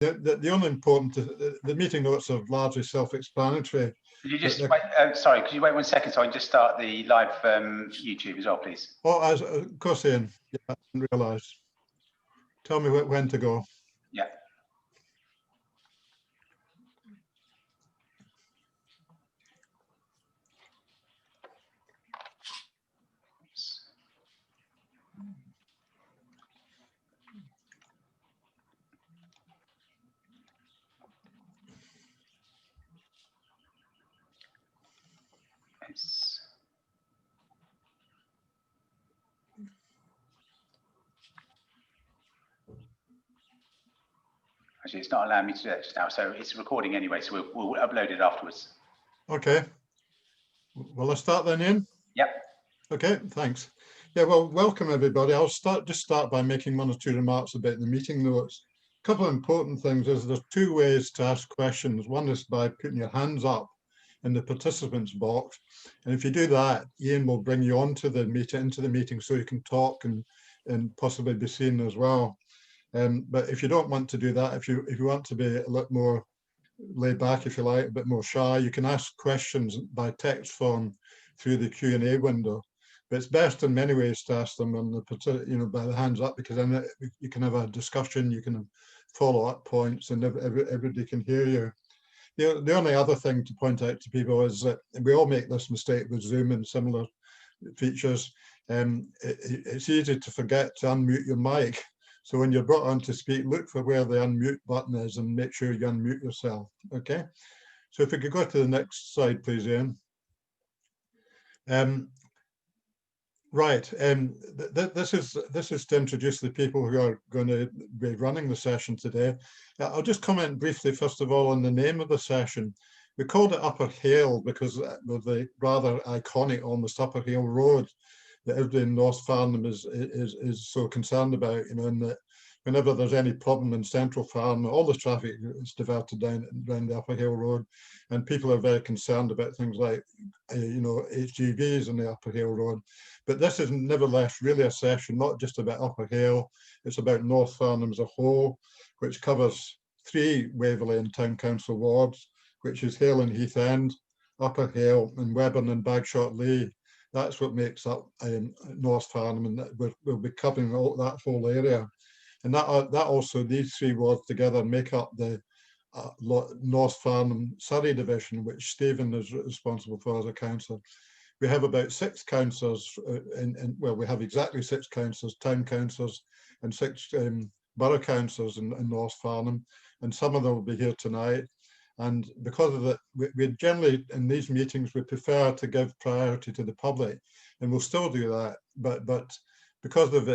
The only important, the meeting notes are largely self-explanatory. Could you just wait, sorry, could you wait 1 second so I can just start the live YouTube as well, please? Oh, of course, Ian. Yeah, I didn't realise. Tell me when to go. Yeah. Actually, it's not allowing me to do that just now, so it's recording anyway, so we'll upload it afterwards. Okay. Will I start then, Ian? Yep. Okay, thanks. Yeah, well, welcome everybody. I'll start by making 1 or 2 remarks about the meeting notes. A couple of important things is there's 2 ways to ask questions. One is by putting your hands up in the participants box, and if you do that, Ian will bring you into the meeting so you can talk and possibly be seen as well. But if you don't want to do that, if you want to be a little more laid back, if you like, a bit more shy, you can ask questions by text form through the Q&A window. But it's best in many ways to ask them on the, by the hands up, because then you can have a discussion, you can follow up points, and everybody can hear you. The only other thing to point out to people is that we all make this mistake with Zoom and similar features. It's easy to forget to unmute your mic. So when you're brought on to speak, look for where the unmute button is and make sure you unmute yourself, okay? So if we could go to the next slide, please, Ian. Right, this is to introduce the people who are going to be running the session today. I'll just comment briefly, first of all, on the name of the session. We called it Upper Hale because of the rather iconic, almost Upper Hale Road that everybody in North Farnham is so concerned about, and that whenever there's any problem in central Farnham, all the traffic is diverted down the Upper Hale Road, and people are very concerned about things like, HGVs on the Upper Hale Road. But this is nevertheless really a session not just about Upper Hale, it's about North Farnham as a whole, which covers 3 Waverley and Town Council wards, which is Hale and Heath End, Upper Hale, and Webburn and Bagshot Lee. That's what makes up North Farnham, and we'll be covering that whole area. And that also, these 3 wards together make up the North Farnham Surrey division, which Stephen is responsible for as a councillor. We have about 6 councillors, well, we have exactly 6 councillors, town councillors, and 6 borough councillors in North Farnham, and some of them will be here tonight. And because of that, we generally, in these meetings, we prefer to give priority to the public, and we'll still do that. But because of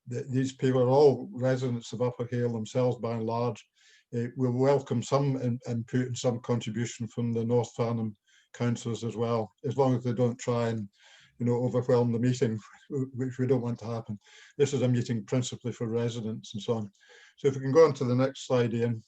these people are all residents of Upper Hale themselves by and large, we'll welcome some input and some contribution from the North Farnham councillors as well, as long as they don't try and overwhelm the meeting, which we don't want to happen. This is a meeting principally for residents and so on. So if we can go on to the next slide, Ian.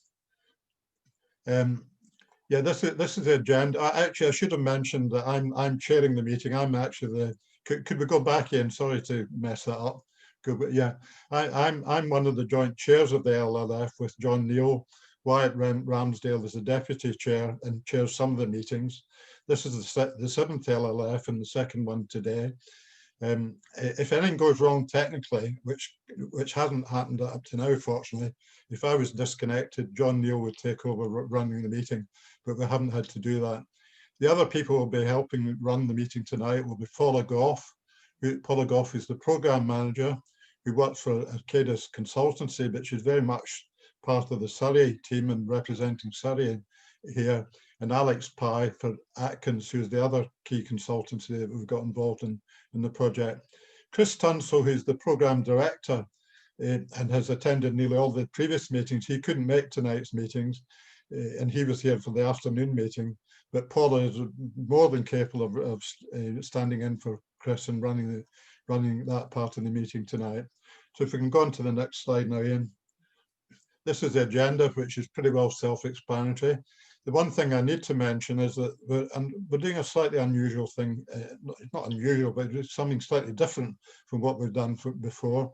Yeah, this is the agenda. Actually, I should have mentioned that I'm chairing the meeting. I'm actually could we go back in? Sorry to mess that up. Good, but yeah, I'm one of the joint chairs of the LLF with John Neal. Wyatt Ramsdale is the deputy chair and chairs some of the meetings. This is the 7th LLF and the 2nd one today. If anything goes wrong technically, which hasn't happened up to now, fortunately, if I was disconnected, John Neal would take over running the meeting, but we haven't had to do that. The other people who will be helping run the meeting tonight will be Paula Goff. Paula Goff is the programme manager who works for Arcadis Consultancy, but she's very much part of the Surrey team and representing Surrey here, and Alex Pye for Atkins, who's the other key consultancy that we've got involved in the project. Chris Tunstall, who's the programme director and has attended nearly all the previous meetings. He couldn't make tonight's meetings, and he was here for the afternoon meeting, but Paula is more than capable of standing in for Chris and running that part of the meeting tonight. So if we can go on to the next slide now, Ian. This is the agenda, which is pretty well self-explanatory. The one thing I need to mention is that we're doing a slightly unusual thing, not unusual, but it's something slightly different from what we've done before,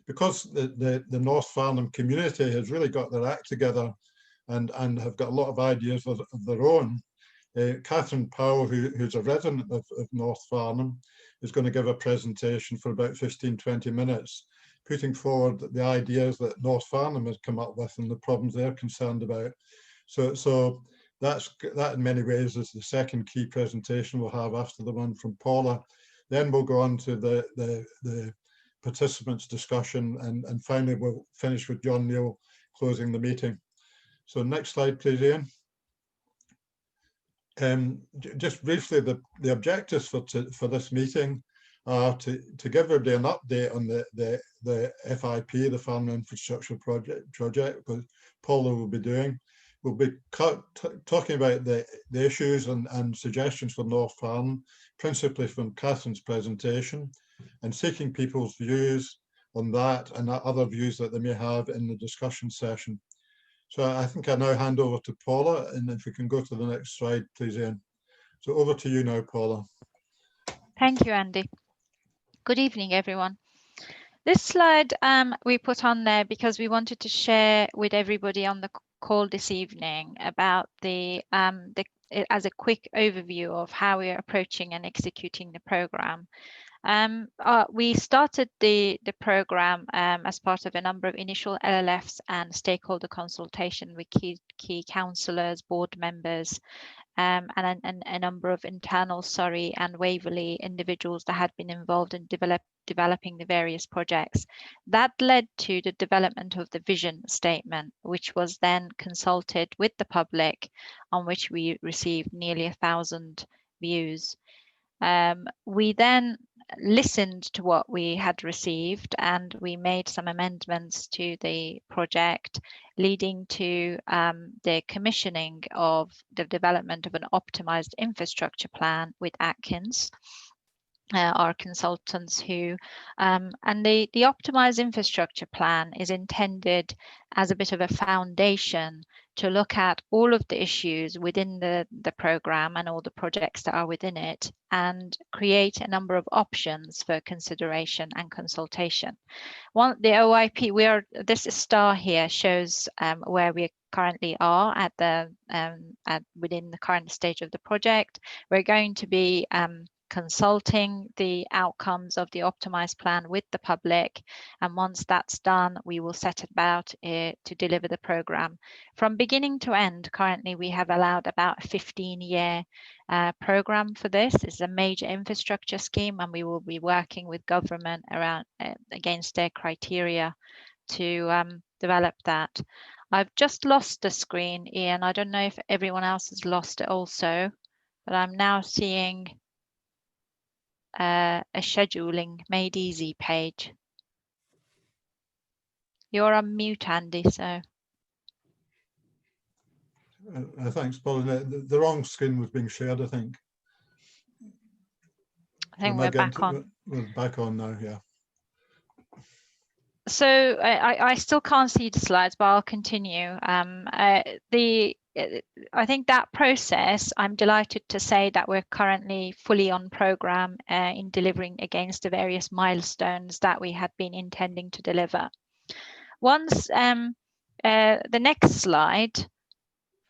because the North Farnham community has really got their act together and have got a lot of ideas of their own, Catherine Powell, who's a resident of North Farnham, is going to give a presentation for about 15-20 minutes, putting forward the ideas that North Farnham has come up with and the problems they're concerned about. So that in many ways is the second key presentation we'll have after the one from Paula. Then we'll go on to the participants' discussion, and finally we'll finish with John Neal closing the meeting. So next slide, please, Ian. Just briefly, the objectives for this meeting are to give everybody an update on the FIP, the Farnham Infrastructure Project, which Paula will be doing. We'll be talking about the issues and suggestions for North Farnham, principally from Catherine's presentation, and seeking people's views on that and other views that they may have in the discussion session. So I think I now hand over to Paula, and if we can go to the next slide, please, Ian. So over to you now, Paula. Thank you, Andy. Good evening, everyone. This slide we put on there because we wanted to share with everybody on the call this evening about as a quick overview of how we are approaching and executing the program. We started the program as part of a number of initial LLFs and stakeholder consultation with key councillors, board members, and a number of internal Surrey and Waverley individuals that had been involved in developing the various projects. That led to the development of the vision statement, which was then consulted with the public, on which we received nearly 1,000 views. We then listened to what we had received, and we made some amendments to the project, leading to the commissioning of the development of an optimized infrastructure plan with Atkins, our consultants who, and the optimized infrastructure plan is intended as a bit of a foundation to look at all of the issues within the program and all the projects that are within it, and create a number of options for consideration and consultation. The OIP, this star here shows where we currently are at within the current stage of the project. We're going to be consulting the outcomes of the optimized plan with the public, and once that's done, we will set about to deliver the program from beginning to end. Currently we have allowed about a 15-year program for this. It's a major infrastructure scheme, and we will be working with government around against their criteria to develop that. I've just lost the screen, Ian. I don't know if everyone else has lost it also, but I'm now seeing a scheduling made easy page. You're on mute, Andy, so. Thanks, Paul. The wrong screen was being shared, I think. I think we're back on. We're back on now, yeah. So I still can't see the slides, but I'll continue. I think that process, I'm delighted to say that we're currently fully on program in delivering against the various milestones that we had been intending to deliver. Once the next slide,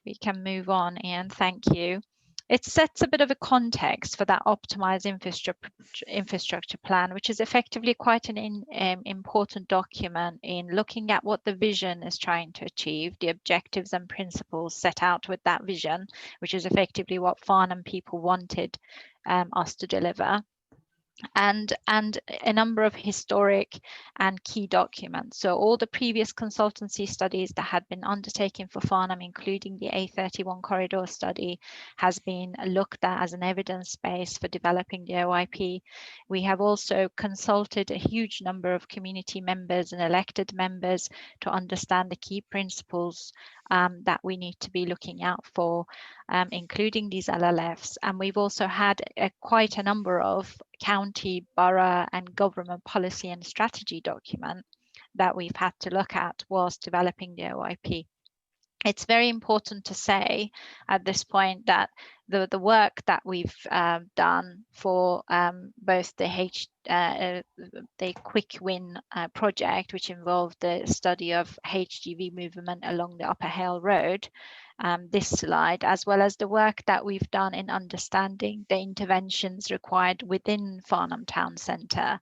we can move on, Ian, thank you. It sets a bit of a context for that optimized infrastructure plan, which is effectively quite an important document in looking at what the vision is trying to achieve, the objectives and principles set out with that vision, which is effectively what Farnham people wanted us to deliver. And a number of historic and key documents. So all the previous consultancy studies that had been undertaken for Farnham, including the A31 corridor study, has been looked at as an evidence base for developing the OIP. We have also consulted a huge number of community members and elected members to understand the key principles that we need to be looking out for, including these LLFs. And we've also had quite a number of county, borough and government policy and strategy document that we've had to look at whilst developing the OIP. It's very important to say at this point that the work that we've done for both the Quick Win project, which involved the study of HGV movement along the Upper Hale Road, this slide, as well as the work that we've done in understanding the interventions required within Farnham Town Centre,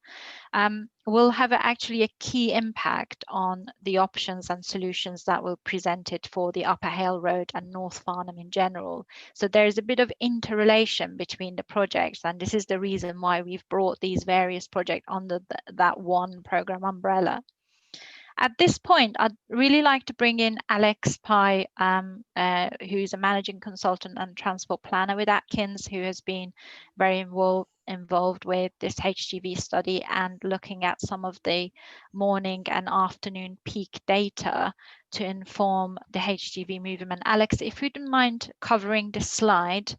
will have actually a key impact on the options and solutions that were presented for the Upper Hale Road and North Farnham in general. So there is a bit of interrelation between the projects, and this is the reason why we've brought these various projects under that one programme umbrella. At this point, I'd really like to bring in Alex Pye, who's a managing consultant and transport planner with Atkins, who has been very involved with this HGV study and looking at some of the morning and afternoon peak data to inform the HGV movement. Alex, if you don't mind covering this slide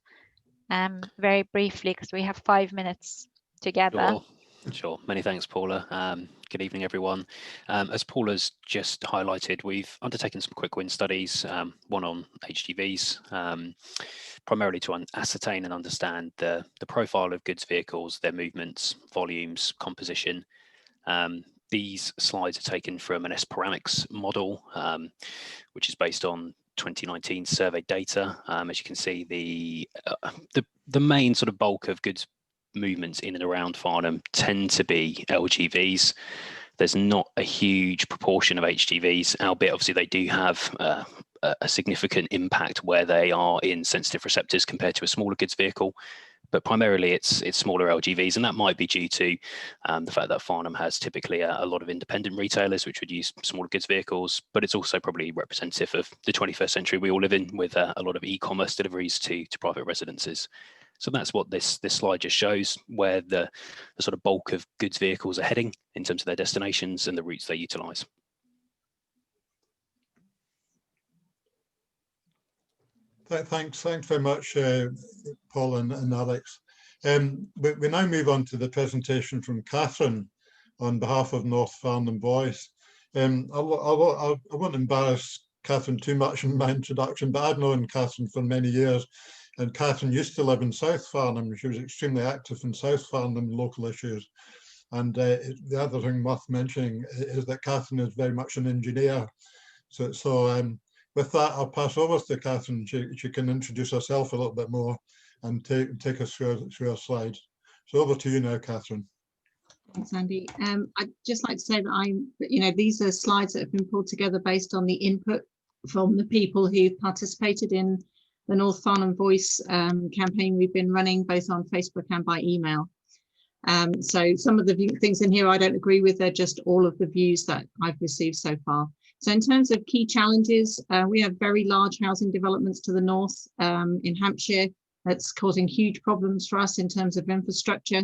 very briefly, because we have 5 minutes together. Sure. Many thanks, Paula. Good evening, everyone. As Paula's just highlighted, we've undertaken some quick win studies, one on HGVs, primarily to ascertain and understand the profile of goods vehicles, their movements, volumes, composition. These slides are taken from an S-Paramix model, which is based on 2019 survey data. As you can see, the main sort of bulk of goods movements in and around Farnham tend to be LGVs. There's not a huge proportion of HGVs, albeit obviously they do have a significant impact where they are in sensitive receptors compared to a smaller goods vehicle. But primarily it's smaller LGVs, and that might be due to the fact that Farnham has typically a lot of independent retailers which would use smaller goods vehicles, but it's also probably representative of the 21st century we all live in, with a lot of e-commerce deliveries to private residences. So that's what this slide just shows, where the sort of bulk of goods vehicles are heading in terms of their destinations and the routes they utilise. Thanks very much, Paul and Alex. We now move on to the presentation from Catherine on behalf of North Farnham Voice. I won't embarrass Catherine too much in my introduction, but I've known Catherine for many years. And Catherine used to live in South Farnham. She was extremely active in South Farnham local issues. And the other thing worth mentioning is that Catherine is very much an engineer. So with that, I'll pass over to Catherine. She can introduce herself a little bit more and take us through her slides. So over to you now, Catherine. Thanks, Andy. I'd just like to say that these are slides that have been pulled together based on the input from the people who participated in the North Farnham Voice campaign we've been running both on Facebook and by email. So some of the things in here I don't agree with, they're just all of the views that I've received so far. So in terms of key challenges, we have very large housing developments to the north in Hampshire. That's causing huge problems for us in terms of infrastructure.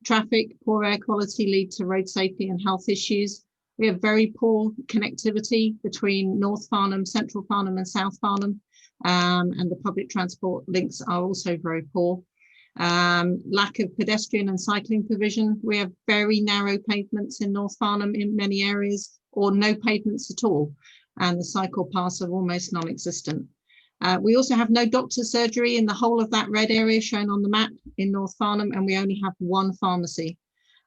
Traffic, poor air quality lead to road safety and health issues. We have very poor connectivity between North Farnham, Central Farnham and South Farnham. And the public transport links are also very poor. Lack of pedestrian and cycling provision. We have very narrow pavements in North Farnham in many areas, or no pavements at all, and the cycle paths are almost non-existent. We also have no doctor's surgery in the whole of that red area shown on the map in North Farnham, and we only have one pharmacy.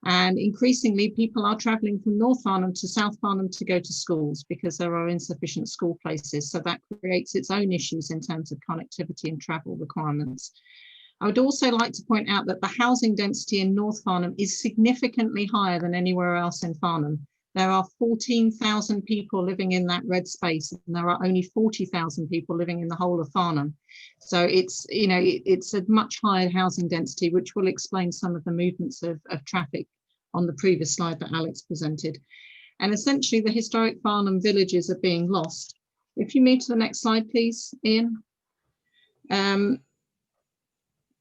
And increasingly, people are travelling from North Farnham to South Farnham to go to schools because there are insufficient school places. So that creates its own issues in terms of connectivity and travel requirements. I would also like to point out that the housing density in North Farnham is significantly higher than anywhere else in Farnham. There are 14,000 people living in that red space, and there are only 40,000 people living in the whole of Farnham. So it's a much higher housing density, which will explain some of the movements of traffic on the previous slide that Alex presented. And essentially the historic Farnham villages are being lost. If you move to the next slide, please, Ian.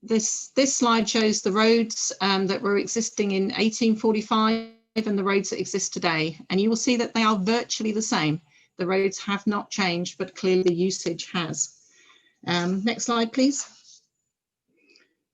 This slide shows the roads that were existing in 1845 and the roads that exist today. And you will see that they are virtually the same. The roads have not changed, but clearly the usage has. Next slide, please.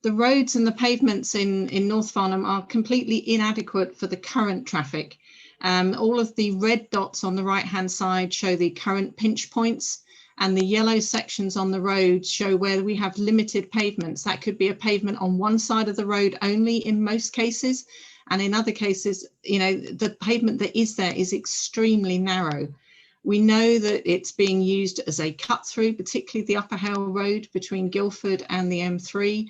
The roads and the pavements in North Farnham are completely inadequate for the current traffic. All of the red dots on the right-hand side show the current pinch points. and the yellow sections on the road show where we have limited pavements. That could be a pavement on one side of the road only in most cases, and in other cases, you know, the pavement that is there is extremely narrow. We know that it's being used as a cut through, particularly the Upper Hale Road between Guildford and the M3,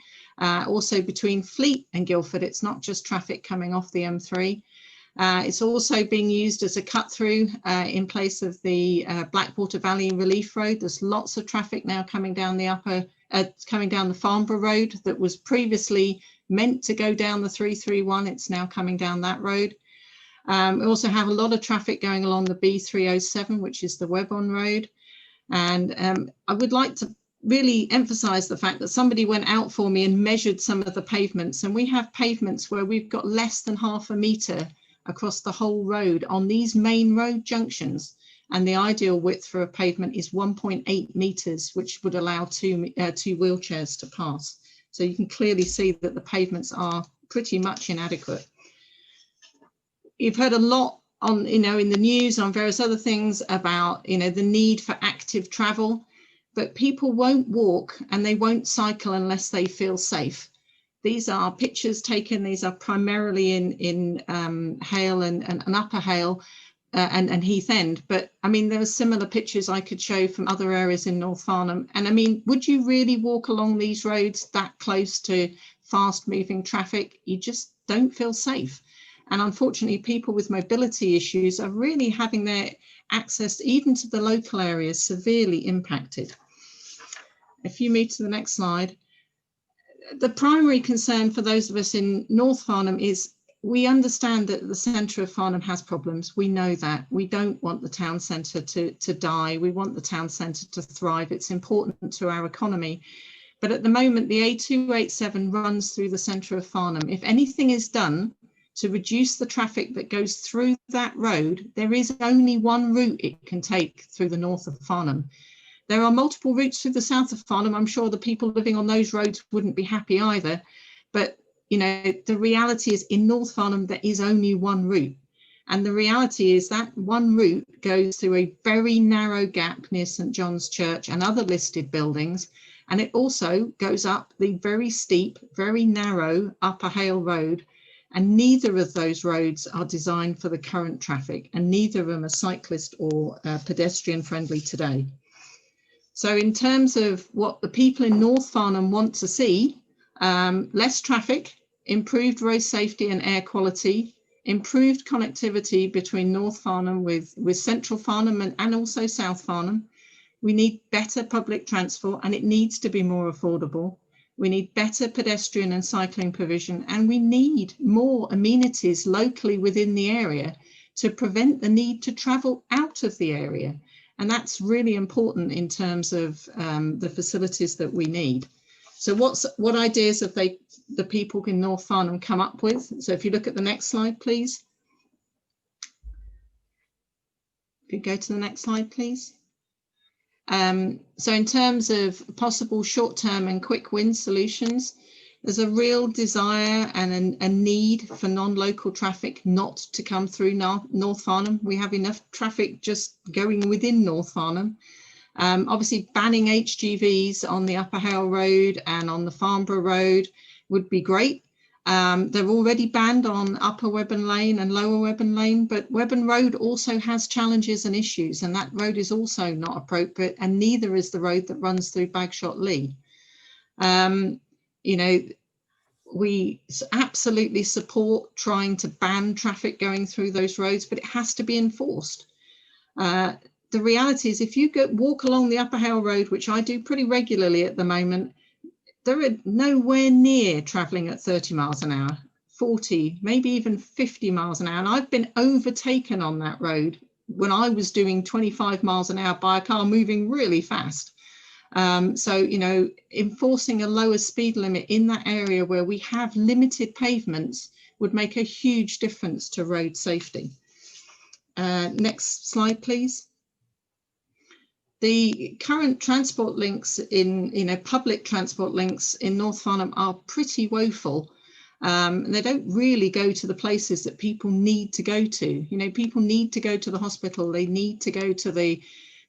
also between Fleet and Guildford. It's not just traffic coming off the M3. It's also being used as a cut through in place of the Blackwater Valley Relief Road. There's lots of traffic now coming down the coming down the Farnborough Road that was previously meant to go down the 331. It's now coming down that road. We also have a lot of traffic going along the B307, which is the Webon Road. And I would like to really emphasize the fact that somebody went out for me and measured some of the pavements, and we have pavements where we've got less than half a metre across the whole road on these main road junctions. And the ideal width for a pavement is 1.8 metres, which would allow two wheelchairs to pass. So you can clearly see that the pavements are pretty much inadequate. You've heard a lot on, you know, in the news on various other things about, you know, the need for active travel, but people won't walk and they won't cycle unless they feel safe. These are pictures taken, these are primarily in Hale and Upper Hale and Heath End. But I mean, there are similar pictures I could show from other areas in North Farnham. And I mean, would you really walk along these roads that close to fast moving traffic? You just don't feel safe. And unfortunately, people with mobility issues are really having their access even to the local areas severely impacted. If you move to the next slide. The primary concern for those of us in North Farnham is we understand that the centre of Farnham has problems. We know that. We don't want the town centre to die. We want the town centre to thrive. It's important to our economy. But at the moment, the A287 runs through the centre of Farnham. If anything is done to reduce the traffic that goes through that road, there is only one route it can take through the north of Farnham. There are multiple routes through the south of Farnham. I'm sure the people living on those roads wouldn't be happy either. But, you know, the reality is in North Farnham, there is only one route. And the reality is that one route goes through a very narrow gap near St John's Church and other listed buildings. And it also goes up the very steep, very narrow Upper Hale Road. And neither of those roads are designed for the current traffic, and neither of them are cyclist or pedestrian friendly today. So in terms of what the people in North Farnham want to see, less traffic, improved road safety and air quality, improved connectivity between North Farnham with Central Farnham and also South Farnham. We need better public transport, and it needs to be more affordable. We need better pedestrian and cycling provision, and we need more amenities locally within the area to prevent the need to travel out of the area. And that's really important in terms of the facilities that we need. So what ideas have the people in North Farnham come up with? So if you look at the next slide, please. If you go to the next slide, please. So in terms of possible short-term and quick win solutions, there's a real desire and a need for non-local traffic not to come through North Farnham. We have enough traffic just going within North Farnham. Obviously banning HGVs on the Upper Hale Road and on the Farnborough Road would be great. They're already banned on Upper Webon Lane and Lower Webon Lane, but Webon Road also has challenges and issues, and that road is also not appropriate, and neither is the road that runs through Bagshot Lee. You know, we absolutely support trying to ban traffic going through those roads, but it has to be enforced. The reality is if you walk along the Upper Hale Road, which I do pretty regularly at the moment, there are nowhere near travelling at 30 miles an hour, 40, maybe even 50 miles an hour. And I've been overtaken on that road when I was doing 25 miles an hour by a car moving really fast. So, you know, enforcing a lower speed limit in that area where we have limited pavements would make a huge difference to road safety. Next slide, please. The current transport links public transport links in North Farnham are pretty woeful. And they don't really go to the places that people need to go to. You know, people need to go to the hospital. They need to go to the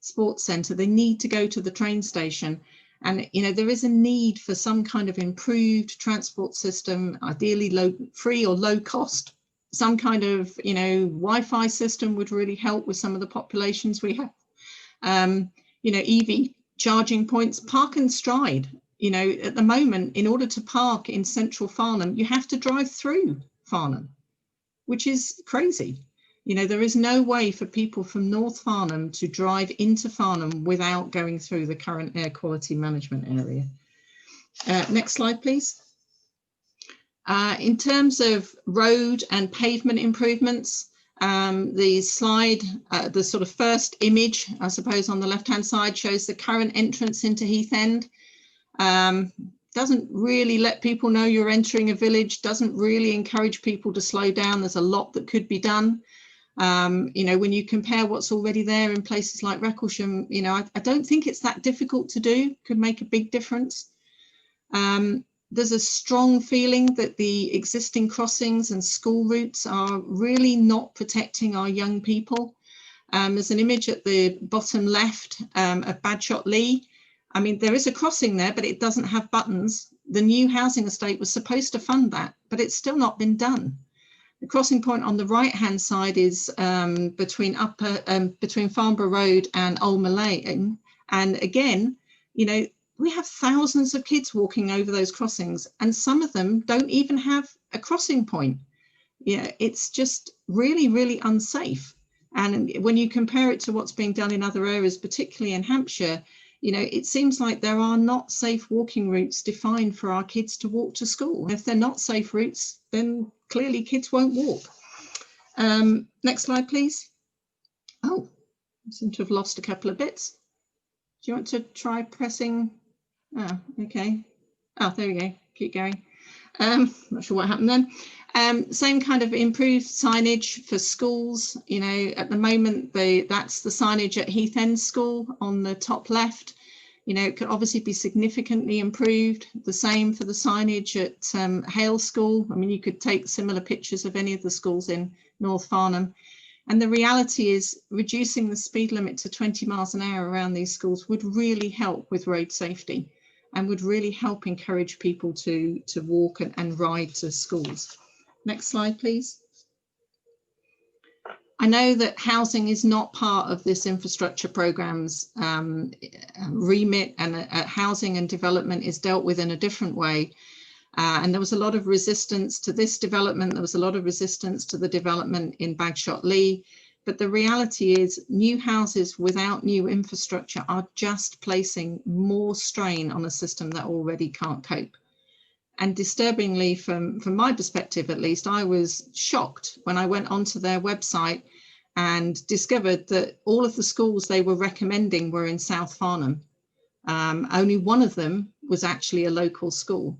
sports centre, they need to go to the train station. And, you know, there is a need for some kind of improved transport system, ideally free or low cost. Some kind of, you know, Wi-Fi system would really help with some of the populations we have. You know, EV charging points, park and stride. You know, at the moment, in order to park in central Farnham, you have to drive through Farnham, which is crazy. You know, there is no way for people from North Farnham to drive into Farnham without going through the current air quality management area. Next slide, please. In terms of road and pavement improvements, the slide, the sort of first image, I suppose, on the left-hand side shows the current entrance into Heath End. Doesn't really let people know you're entering a village, doesn't really encourage people to slow down. There's a lot that could be done. You know, when you compare what's already there in places like Recklesham, you know, I don't think it's that difficult to do, could make a big difference. There's a strong feeling that the existing crossings and school routes are really not protecting our young people. There's an image at the bottom left of Badshot Lee. I mean, there is a crossing there, but it doesn't have buttons. The new housing estate was supposed to fund that, but it's still not been done. The crossing point on the right-hand side is between Farnborough Road and Old Lane. And again, you know, we have thousands of kids walking over those crossings, and some of them don't even have a crossing point. Yeah, it's just really, really unsafe. And when you compare it to what's being done in other areas, particularly in Hampshire, you know, it seems like there are not safe walking routes defined for our kids to walk to school. If they're not safe routes, then clearly kids won't walk. Next slide, please. Oh, I seem to have lost a couple of bits. Do you want to try pressing? Oh, okay. Oh, there we go. Keep going. Not sure what happened then. Same kind of improved signage for schools. You know, at the moment, that's the signage at Heath End School on the top left. You know, it could obviously be significantly improved. The same for the signage at Hale School. I mean, you could take similar pictures of any of the schools in North Farnham. And the reality is reducing the speed limit to 20 miles an hour around these schools would really help with road safety and would really help encourage people to walk and ride to schools. Next slide, please. I know that housing is not part of this infrastructure programme's remit, and housing and development is dealt with in a different way. And there was a lot of resistance to this development. There was a lot of resistance to the development in Bagshot Lee. But the reality is new houses without new infrastructure are just placing more strain on a system that already can't cope. And disturbingly, from my perspective at least, I was shocked when I went onto their website and discovered that all of the schools they were recommending were in South Farnham. Only one of them was actually a local school.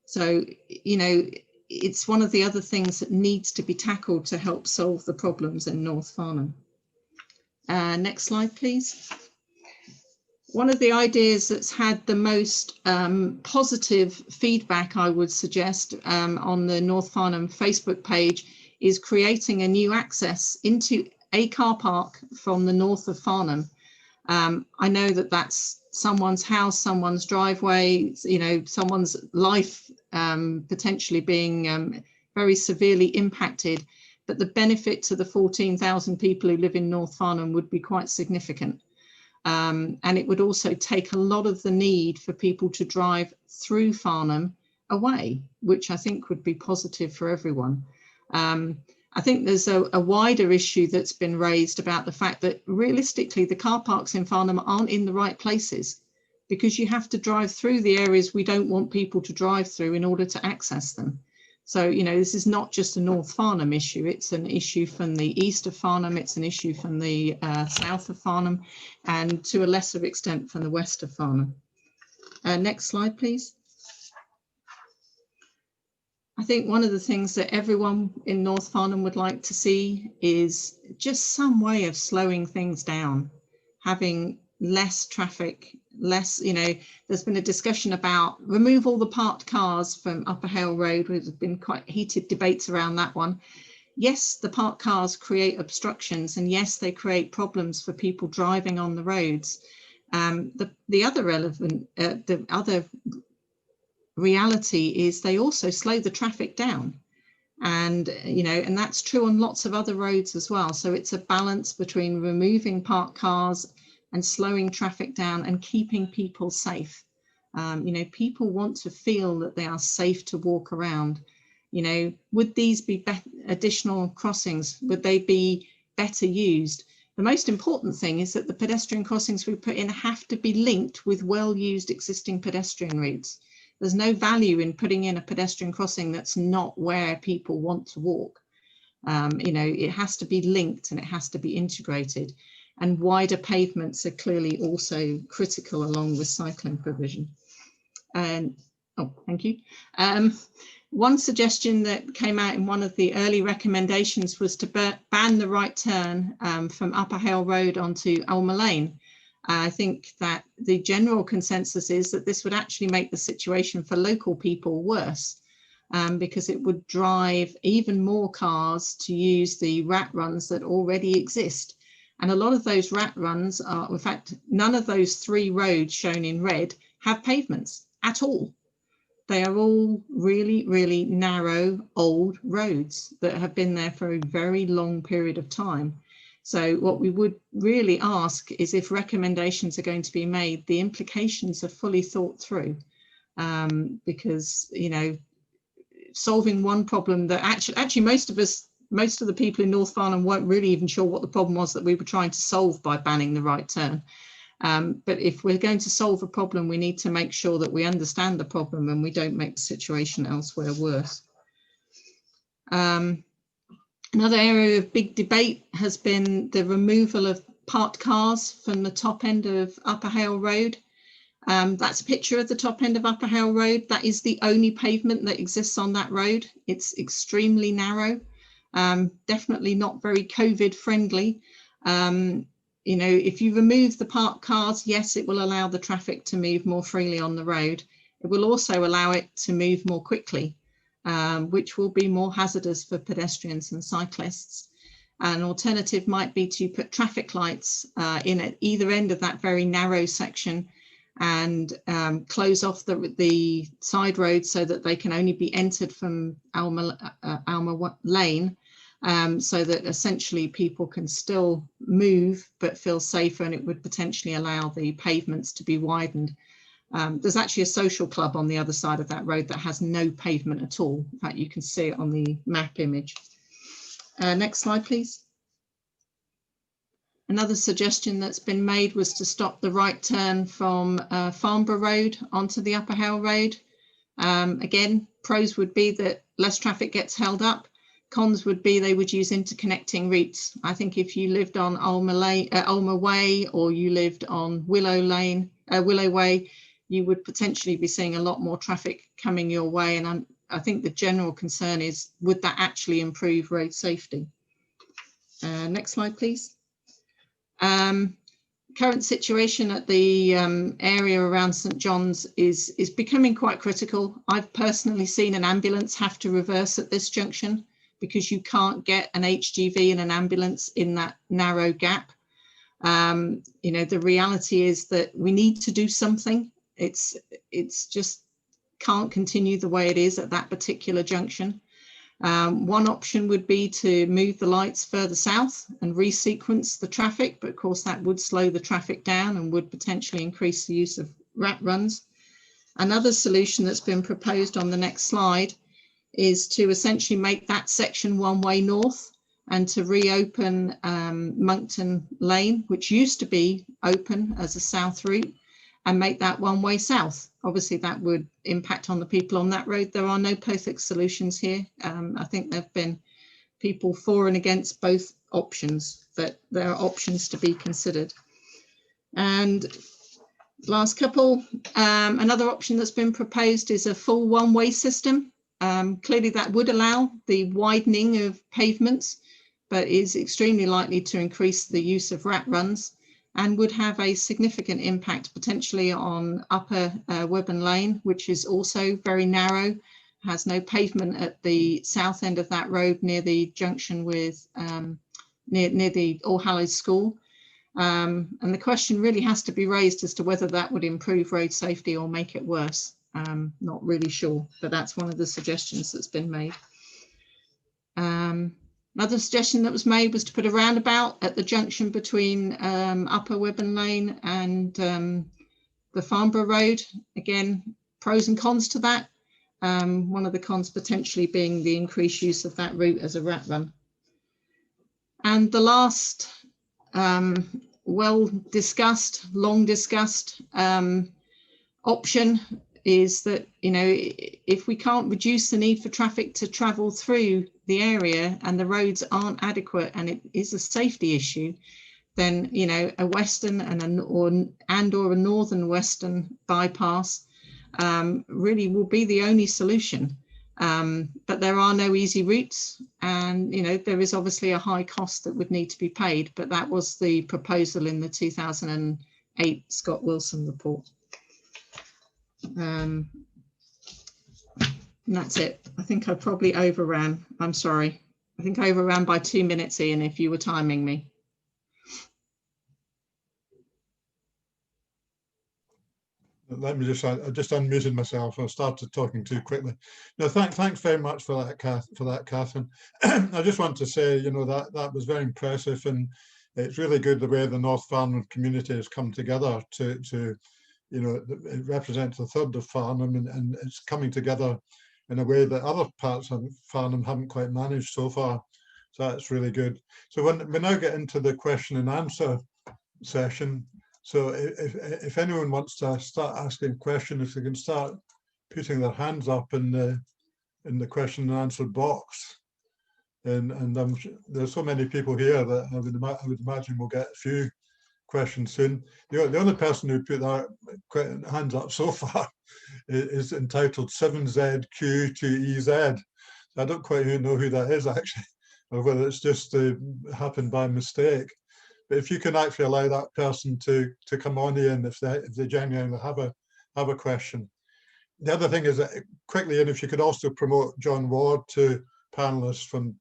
So, you know, it's one of the other things that needs to be tackled to help solve the problems in North Farnham. Next slide, please. One of the ideas that's had the most positive feedback, I would suggest, on the North Farnham Facebook page is creating a new access into a car park from the north of Farnham. I know that that's someone's house, someone's driveway, you know, someone's life potentially being very severely impacted, but the benefit to the 14,000 people who live in North Farnham would be quite significant. And it would also take a lot of the need for people to drive through Farnham away, which I think would be positive for everyone. I think there's a wider issue that's been raised about the fact that realistically the car parks in Farnham aren't in the right places, because you have to drive through the areas we don't want people to drive through in order to access them. So, you know, this is not just a North Farnham issue, it's an issue from the east of Farnham, it's an issue from the south of Farnham, and to a lesser extent from the west of Farnham. Next slide, please. I think one of the things that everyone in North Farnham would like to see is just some way of slowing things down, having less traffic, less, you know, there's been a discussion about remove all the parked cars from Upper Hale Road. There's been quite heated debates around that one. yes, the parked cars create obstructions, and yes, they create problems for people driving on the roads. The other reality is they also slow the traffic down. And, and that's true on lots of other roads as well. So it's a balance between removing parked cars and slowing traffic down and keeping people safe. People want to feel that they are safe to walk around. Would these be additional crossings? Would they be better used? The most important thing is that the pedestrian crossings we put in have to be linked with well-used existing pedestrian routes. There's no value in putting in a pedestrian crossing that's not where people want to walk. It has to be linked and it has to be integrated. And wider pavements are clearly also critical along with cycling provision. And thank you. One suggestion that came out in one of the early recommendations was to ban the right turn from Upper Hale Road onto Ulmer Lane. I think that the general consensus is that this would actually make the situation for local people worse, because it would drive even more cars to use the rat runs that already exist. And a lot of those rat runs are, in fact, none of those 3 roads shown in red have pavements at all. They are all really, really narrow old roads that have been there for a very long period of time. So what we would really ask is, if recommendations are going to be made, the implications are fully thought through, because, solving one problem that actually most of the people in North Farnham weren't really even sure what the problem was that we were trying to solve by banning the right turn. But if we're going to solve a problem, we need to make sure that we understand the problem and we don't make the situation elsewhere worse. Another area of big debate has been the removal of parked cars from the top end of Upper Hale Road. That's a picture of the top end of Upper Hale Road. That is the only pavement that exists on that road. It's extremely narrow, definitely not very COVID friendly. If you remove the parked cars, yes, it will allow the traffic to move more freely on the road. It will also allow it to move more quickly, which will be more hazardous for pedestrians and cyclists. An alternative might be to put traffic lights in at either end of that very narrow section and close off the side roads so that they can only be entered from Ulmer Lane, so that essentially people can still move but feel safer, and it would potentially allow the pavements to be widened. There's actually a social club on the other side of that road that has no pavement at all. In fact, you can see it on the map image. Next slide, please. Another suggestion that's been made was to stop the right turn from Farnborough Road onto the Upper Hale Road. Again, pros would be that less traffic gets held up. Cons would be they would use interconnecting routes. I think if you lived on Ulmer Way, or you lived on Willow Way, you would potentially be seeing a lot more traffic coming your way. And I think the general concern is, would that actually improve road safety? Next slide, please. Current situation at the area around St John's is becoming quite critical. I've personally seen an ambulance have to reverse at this junction because you can't get an HGV and an ambulance in that narrow gap. The reality is that we need to do something. It's just can't continue the way it is at that particular junction. One option would be to move the lights further south and resequence the traffic, but of course that would slow the traffic down and would potentially increase the use of rat runs. Another solution that's been proposed on the next slide is to essentially make that section one-way north and to reopen Monkton Lane, which used to be open as a south route, and make that one-way south. Obviously, that would impact on the people on that road. There are no perfect solutions here. I think there have been people for and against both options, but there are options to be considered. And last couple, another option that's been proposed is a full one-way system. Clearly, that would allow the widening of pavements, but is extremely likely to increase the use of rat runs, and would have a significant impact potentially on Upper Webburn Lane, which is also very narrow, has no pavement at the south end of that road near the junction with near the All Hallows School. And the question really has to be raised as to whether that would improve road safety or make it worse. Not really sure, but that's one of the suggestions that's been made. Another suggestion that was made was to put a roundabout at the junction between Upper Webburn Lane and the Farnborough Road. Again, pros and cons to that. One of the cons potentially being the increased use of that route as a rat run. And the last well discussed, long discussed option is that, you know, if we can't reduce the need for traffic to travel through the area and the roads aren't adequate and it is a safety issue, then, you know, a western and a northern western bypass really will be the only solution. But there are no easy routes, and, you know, there is obviously a high cost that would need to be paid, but that was the proposal in the 2008 Scott Wilson report. And that's it. I think I probably overran. I'm sorry. I think I overran by 2 minutes, Ian, if you were timing me. Let me just, I just unmuted myself. I started talking too quickly. No, thanks very much for that, Catherine. I just want to say, you know, that was very impressive, and it's really good the way the North Farnham community has come together to you know, it represents a third of Farnham, and it's coming together in a way that other parts of Farnham haven't quite managed so far. So that's really good. So when we now get into the question and answer session, so if anyone wants to start asking a question, if they can start putting their hands up in the question and answer box, and there's so many people here that I would imagine we'll get a few questions soon. The only person who put their hands up so far is entitled 7ZQ2EZ. I don't quite know who that is actually, or whether it's just happened by mistake. But if you can actually allow that person to come on in if they genuinely have a question. The other thing is that quickly, and if you could also promote John Ward to panelists from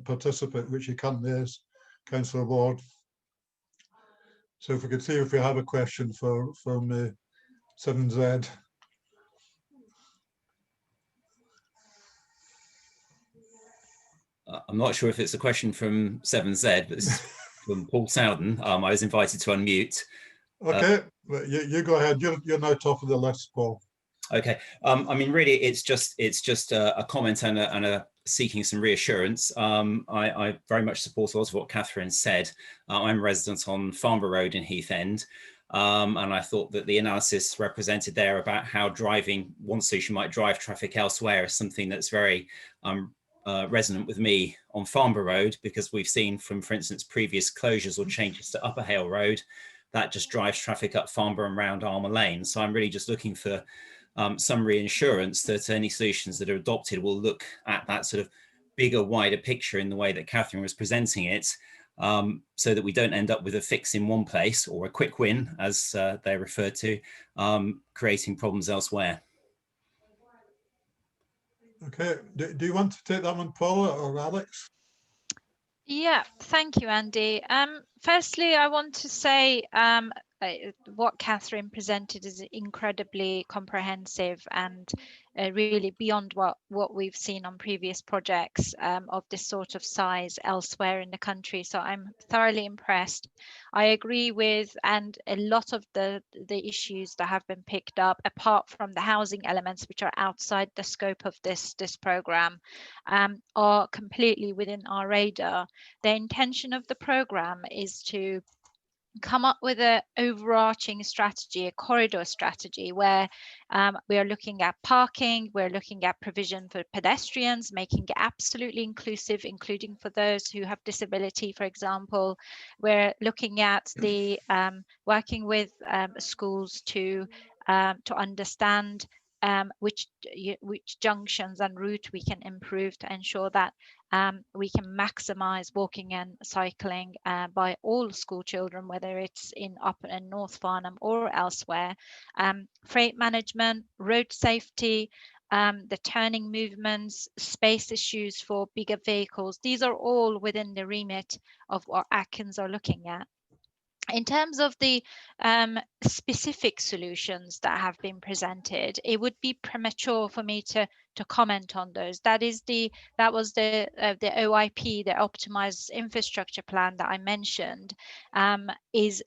participant, which he currently is, Councillor Ward. So if we could see if we have a question from 7Z. I'm not sure if it's a question from 7Z, but this is from Paul Sowden. I was invited to unmute. Okay, well, you go ahead. You're now top of the list, Paul. Okay. I mean, really, it's just a comment and a seeking some reassurance. I very much support a lot of what Catherine said. I'm a resident on Farnborough Road in Heath End, and I thought that the analysis represented there about how driving one solution might drive traffic elsewhere is something that's very resonant with me on Farnborough Road, because we've seen from, for instance, previous closures or changes to Upper Hale Road, that just drives traffic up Farnborough and round Armour Lane. So I'm really just looking for some reassurance that any solutions that are adopted will look at that sort of bigger, wider picture in the way that Catherine was presenting it, so that we don't end up with a fix in one place or a quick win, as they're referred to, creating problems elsewhere. Okay, do you want to take that one, Paula or Alex? Yeah, thank you, Andy. Firstly, I want to say what Catherine presented is incredibly comprehensive and really beyond what we've seen on previous projects of this sort of size elsewhere in the country. So I'm thoroughly impressed. I agree with, and a lot of the issues that have been picked up, apart from the housing elements, which are outside the scope of this program, are completely within our radar. The intention of the program is to come up with an overarching strategy, a corridor strategy, where we are looking at parking, we're looking at provision for pedestrians, making it absolutely inclusive, including for those who have disability, for example. We're looking at the working with schools to understand which junctions and route we can improve to ensure that we can maximize walking and cycling by all school children, whether it's in Upper and North Farnham or elsewhere. Freight management, road safety, the turning movements, space issues for bigger vehicles. These are all within the remit of what Atkins are looking at. In terms of the specific solutions that have been presented, it would be premature for me to comment on those. That was the OIP, the Optimized Infrastructure Plan that I mentioned, is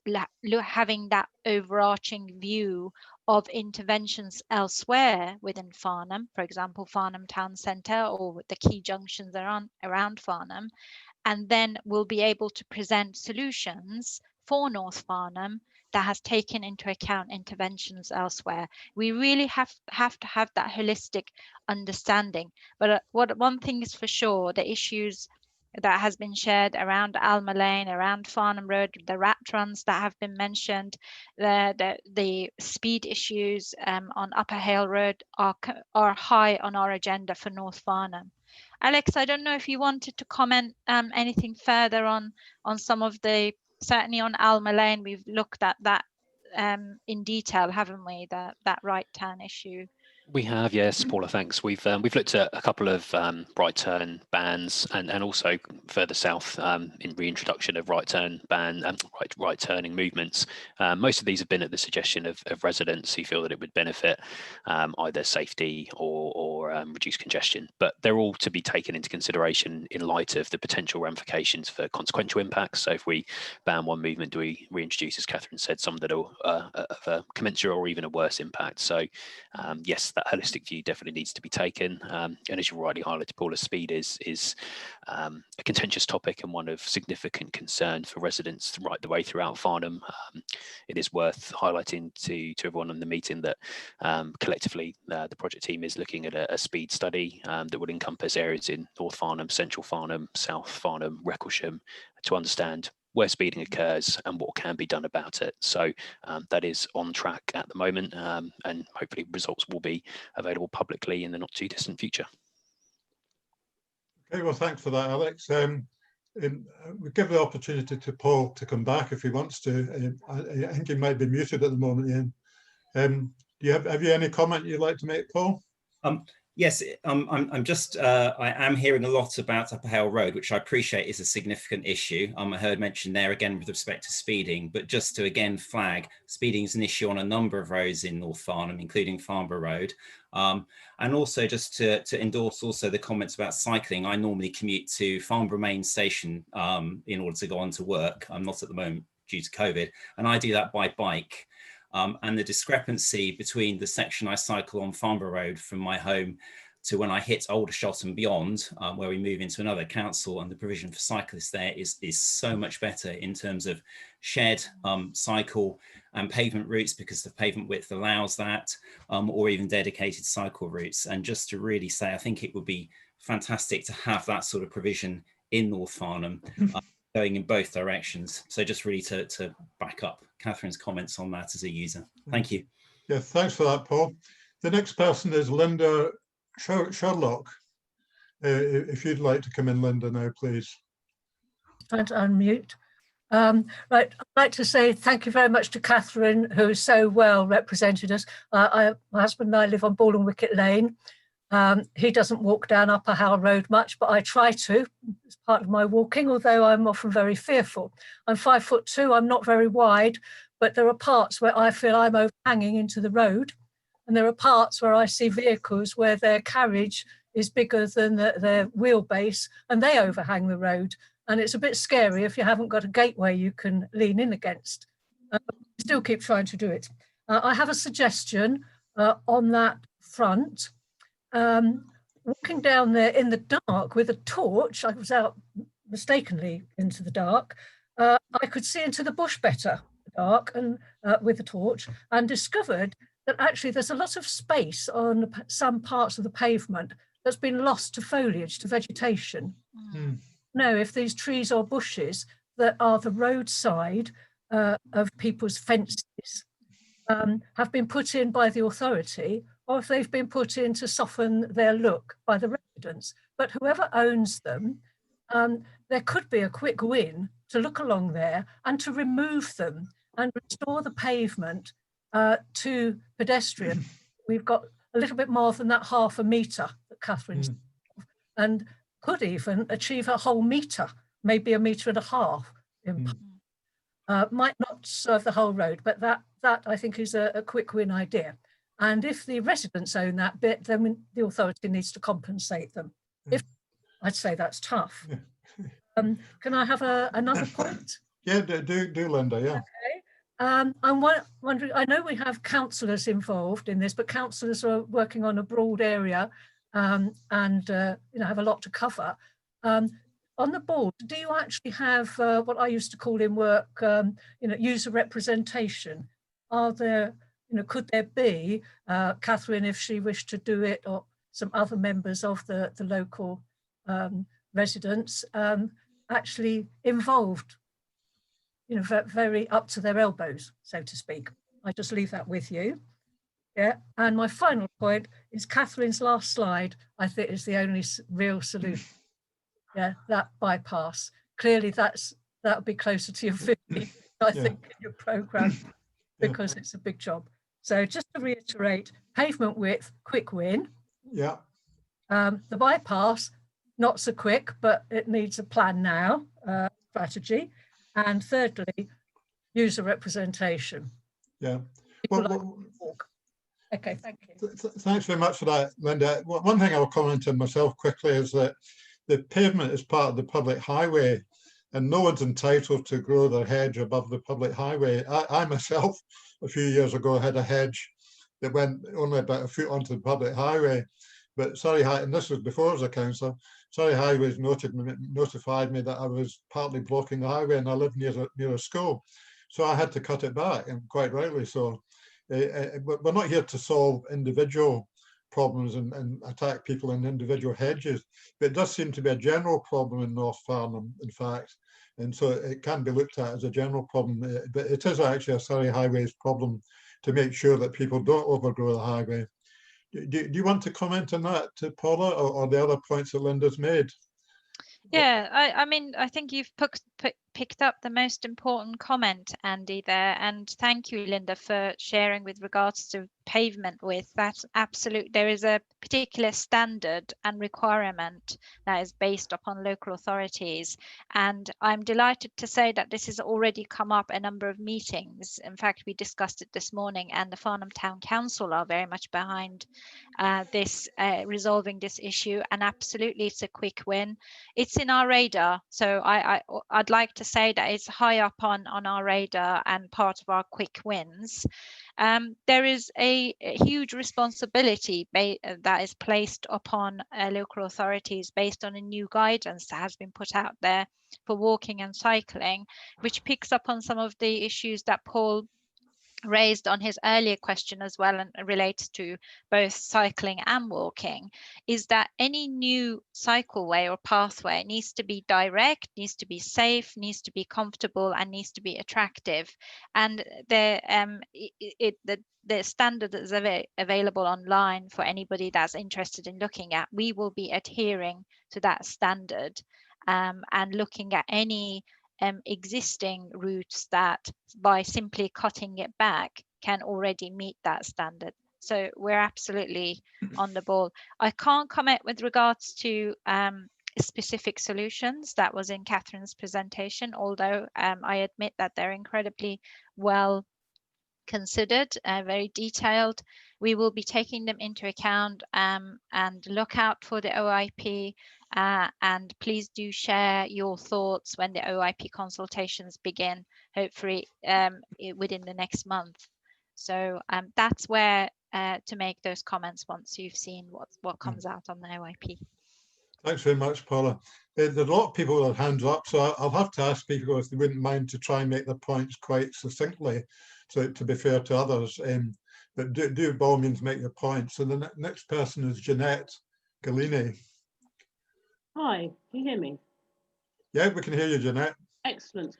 having that overarching view of interventions elsewhere within Farnham, for example, Farnham Town Centre or the key junctions around Farnham, and then we'll be able to present solutions for North Farnham that has taken into account interventions elsewhere. We really have to have that holistic understanding. But one thing is for sure, the issues that has been shared around Alma Lane, around Farnham Road, the rat runs that have been mentioned, the speed issues on Upper Hale Road are high on our agenda for North Farnham. Alex, I don't know if you wanted to comment anything further on some of the, certainly on Alma Lane, we've looked at that in detail, haven't we? That right turn issue. We have, yes, Paula, thanks. We've looked at a couple of right turn bans and also further south in reintroduction of right turn ban and right turning movements. Most of these have been at the suggestion of residents who feel that it would benefit either safety or reduce congestion, but they're all to be taken into consideration in light of the potential ramifications for consequential impacts. So if we ban one movement, do we reintroduce, as Catherine said, some that are of a commensurate or even a worse impact? So yes, that holistic view definitely needs to be taken. And as you rightly highlighted, Paula, speed is a contentious topic and one of significant concern for residents right the way throughout Farnham. It is worth highlighting to everyone in the meeting that collectively the project team is looking at a speed study that would encompass areas in North Farnham, Central Farnham, South Farnham, Recklesham, to understand where speeding occurs and what can be done about it. So that is on track at the moment, and hopefully results will be available publicly in the not too distant future. Okay, well, thanks for that, Alex. We give the opportunity to Paul to come back if he wants to. I think he might be muted at the moment, Ian. Have you any comment you'd like to make, Paul? Yes, I'm just, I am hearing a lot about Upper Hale Road, which I appreciate is a significant issue. I heard mentioned there again with respect to speeding, but just to again flag, speeding is an issue on a number of roads in North Farnham, including Farnborough Road. And also just to endorse also the comments about cycling, I normally commute to Farnborough Main Station in order to go on to work. I'm not at the moment due to COVID, and I do that by bike. And the discrepancy between the section I cycle on Farnborough Road from my home to when I hit Aldershot and beyond, where we move into another council, and the provision for cyclists there is so much better in terms of shared cycle and pavement routes, because the pavement width allows that, or even dedicated cycle routes. And just to really say, I think it would be fantastic to have that sort of provision in North Farnham, going in both directions. So just really to back up Catherine's comments on that as a user. Thank you. Yeah, thanks for that, Paul. The next person is Linda Sherlock. If you'd like to come in, Linda, now, please. Trying to unmute. Right, I'd like to say thank you very much to Catherine, who so well represented us. My husband and I live on Ball and Wicket Lane. He doesn't walk down Upper Hale Road much, but I try to as part of my walking, although I'm often very fearful. I'm 5'2", I'm not very wide, but there are parts where I feel I'm overhanging into the road. And there are parts where I see vehicles where their carriage is bigger than their wheelbase and they overhang the road. And it's a bit scary if you haven't got a gateway you can lean in against. Still keep trying to do it. I have a suggestion on that front. Walking down there in the dark with a torch, I was out mistakenly into the dark, I could see into the bush better, dark, and with a torch, and discovered that actually there's a lot of space on some parts of the pavement that's been lost to foliage, to vegetation. Now, if these trees or bushes that are the roadside of people's fences have been put in by the authority, or if they've been put in to soften their look by the residents. But whoever owns them, there could be a quick win to look along there and to remove them and restore the pavement to pedestrians. We've got a little bit more than that half a metre that Catherine's, and could even achieve a whole metre, maybe a metre and a half. Might not serve the whole road, but that I think is a quick win idea. And if the residents own that bit, then the authority needs to compensate them. If I'd say that's tough. Can I have another point? Yeah, do Linda, yeah. Okay. I'm wondering, I know we have councillors involved in this, but councillors are working on a broad area and have a lot to cover. On the board, do you actually have what I used to call in work, user representation? Are there, could there be, Catherine, if she wished to do it, or some other members of the local residents actually involved, very up to their elbows, so to speak? I just leave that with you. Yeah, and my final point is Catherine's last slide, I think, is the only real solution. Yeah, that bypass. Clearly that'll be closer to your 50, I think, in your programme, because it's a big job. So just to reiterate, pavement width, quick win. Yeah. The bypass, not so quick, but it needs a plan now, strategy. And thirdly, user representation. Yeah. Okay, thank you. Thanks very much for that, Linda. One thing I'll comment on myself quickly is that the pavement is part of the public highway, and no one's entitled to grow their hedge above the public highway. I myself, a few years ago, had a hedge that went only about a foot onto the public highway. But Surrey High, and this was before I was a councillor, Surrey Highways notified me that I was partly blocking the highway, and I live near a school. So I had to cut it back, and quite rightly so. We're not here to solve individual problems and attack people in individual hedges, but it does seem to be a general problem in North Farnham, in fact, and so it can be looked at as a general problem, but it is actually a Surrey Highways problem to make sure that people don't overgrow the highway. Do you want to comment on that, Paula, or the other points that Linda's made? Yeah, I mean, I think you've picked up the most important comment, Andy, there, and thank you, Linda, for sharing with regards to pavement width. That's absolute. There is a particular standard and requirement that is based upon local authorities, and I'm delighted to say that this has already come up a number of meetings. In fact, we discussed it this morning, and the Farnham Town Council are very much behind resolving this issue, and absolutely it's a quick win. It's in our radar, so I'd like to say that it's high up on our radar and part of our quick wins. There is a huge responsibility that is placed upon local authorities based on a new guidance that has been put out there for walking and cycling, which picks up on some of the issues that Paul raised on his earlier question as well, and relates to both cycling and walking, is that any new cycleway or pathway needs to be direct, needs to be safe, needs to be comfortable, and needs to be attractive. And the standard is available online for anybody that's interested in looking at. We will be adhering to that standard and looking at any existing routes that by simply cutting it back can already meet that standard. So we're absolutely on the ball. I can't comment with regards to specific solutions that was in Catherine's presentation, although I admit that they're incredibly well considered, very detailed. We will be taking them into account and look out for the OIP. And please do share your thoughts when the OIP consultations begin, hopefully within the next month. So that's where to make those comments once you've seen what comes out on the OIP. Thanks very much, Paula. There's a lot of people with their hands up, so I'll have to ask people if they wouldn't mind to try and make their points quite succinctly, so to be fair to others. But do by all means make your points. So the next person is Jeanette Galini. Hi, can you hear me? Yeah, we can hear you, Jeanette. Excellent.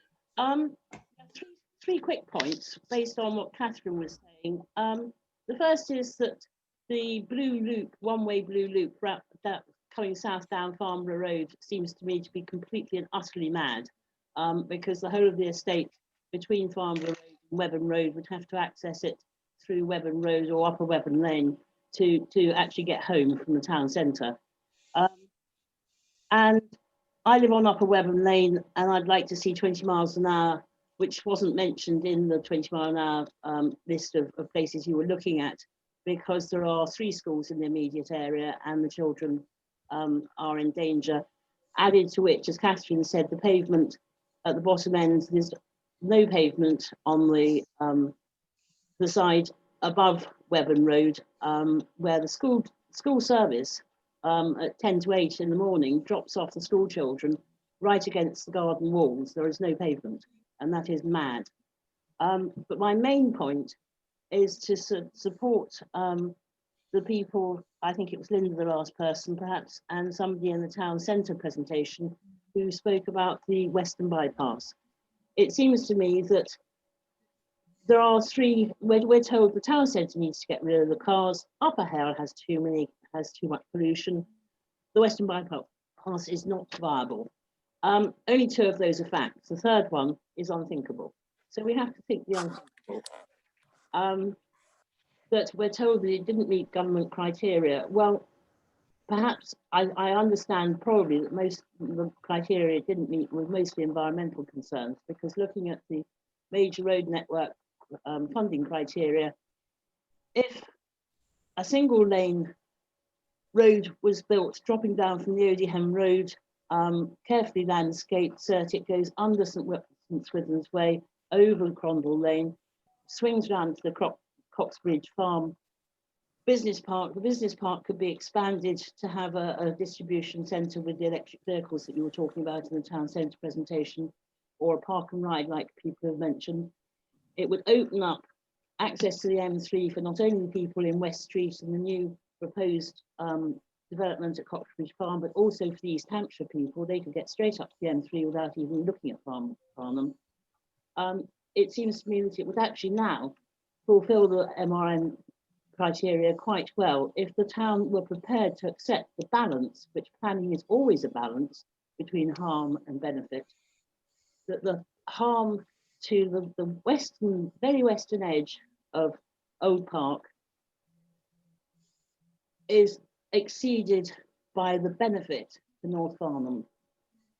Three quick points based on what Catherine was saying. The first is that the blue loop, one-way blue loop that coming south down Farnborough Road seems to me to be completely and utterly mad, because the whole of the estate between Farnborough Road and Webburn Road would have to access it through Webburn Road or Upper Webburn Lane to actually get home from the town centre. And I live on Upper Webham Lane, and I'd like to see 20 miles an hour, which wasn't mentioned in the 20 mile an hour list of places you were looking at, because there are 3 schools in the immediate area and the children are in danger. Added to which, as Catherine said, the pavement at the bottom end, there's no pavement on the side above Webham Road, where the school service at 10 to 8 in the morning drops off the school children right against the garden walls. There is no pavement, and that is mad. But my main point is to support the people, I think it was Linda, the last person perhaps, and somebody in the town centre presentation who spoke about the Western Bypass. It seems to me that there are 3, we're told the town centre needs to get rid of the cars, Upper Hale has too much pollution, the Western Bypass is not viable. Only 2 of those are facts. The third one is unthinkable. So we have to think the unthinkable. That we're told that it didn't meet government criteria. Well, perhaps I understand probably that most of the criteria it didn't meet were mostly environmental concerns, because looking at the major road network funding criteria, if a single lane road was built dropping down from the Odiham Road, carefully landscaped, so that it goes under St Swithin's Way, over Crondall Lane, swings round to the Coxbridge Farm business park. The business park could be expanded to have a distribution centre with the electric vehicles that you were talking about in the town centre presentation, or a park and ride like people have mentioned. It would open up access to the M3 for not only the people in West Street and the new proposed development at Coxbridge Farm, but also for the East Hampshire people. They could get straight up to the M3 without even looking at Farnham. It seems to me that it would actually now fulfil the MRN criteria quite well if the town were prepared to accept the balance, which planning is always a balance between harm and benefit, that the harm to the western, very western edge of Old Park is exceeded by the benefit to North Farnham.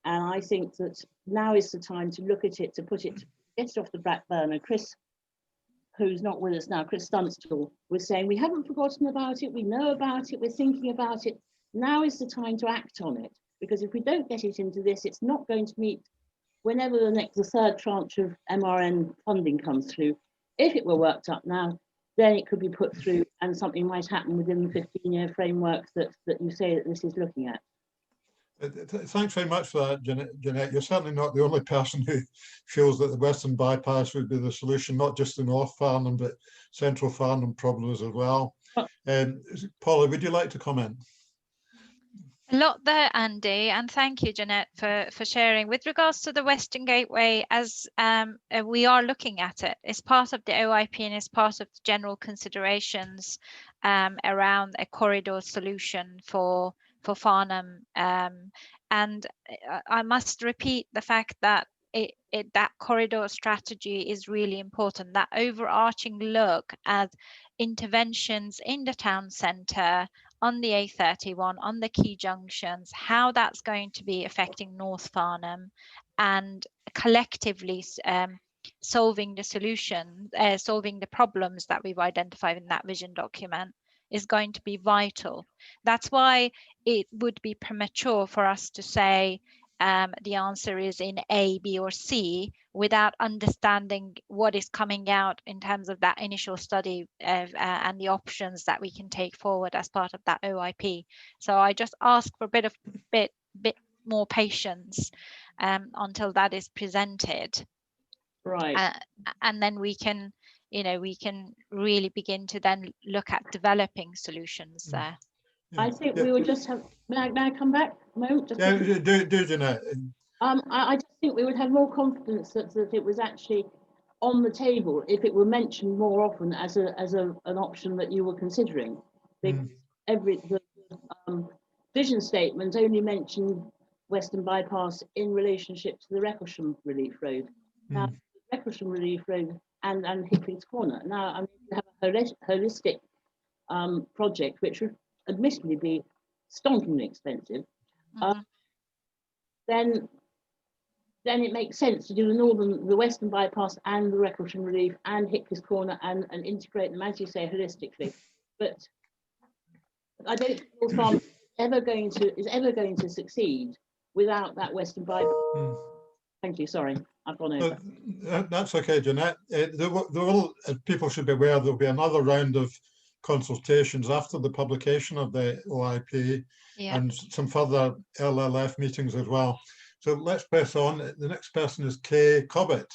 And I think that now is the time to look at it, to put it, get it off the back burner. Chris, who's not with us now, Chris Dunstall, was saying, we haven't forgotten about it, we know about it, we're thinking about it. Now is the time to act on it, because if we don't get it into this, it's not going to meet whenever the third tranche of MRN funding comes through. If it were worked up now, then it could be put through and something might happen within the 15-year framework that you say that this is looking at. Thanks very much for that, Jeanette. You're certainly not the only person who feels that the Western Bypass would be the solution, not just the North Farnham, but Central Farnham problems as well. Paula, would you like to comment? A lot there, Andy, and thank you, Jeanette, for sharing. With regards to the Western Gateway, as we are looking at it, it's part of the OIP and it's part of the general considerations around a corridor solution for Farnham. And I must repeat the fact that that corridor strategy is really important, that overarching look at interventions in the town centre, on the A31, on the key junctions, how that's going to be affecting North Farnham, and collectively solving the problems that we've identified in that vision document is going to be vital. That's why it would be premature for us to say the answer is in A, B, or C without understanding what is coming out in terms of that initial study and the options that we can take forward as part of that OIP. So I just ask for a bit more patience until that is presented. Right. And then we can really begin to then look at developing solutions there. Yeah. I think we would just have, may I come back a moment? Just do Jeanette. I just think we would have more confidence that it was actually on the table if it were mentioned more often as an option that you were considering. Because the vision statement only mentioned Western Bypass in relationship to the Recklesham Relief Road. Now, Recklesham Relief Road and Hicklin's Corner. Now, I mean, we have a holistic project, which would admittedly be stonkingly expensive, then it makes sense to do the Western Bypass and the Recreation Relief and Hickley's Corner and integrate them, as you say, holistically. But I don't think North Farm is ever going to succeed without that Western Bypass. Thank you. Sorry, I've gone over. That's okay, Jeanette. There will, people should be aware, there'll be another round of consultations after the publication of the OIP and some further LLF meetings as well. So let's press on. The next person is Kay Cobbett.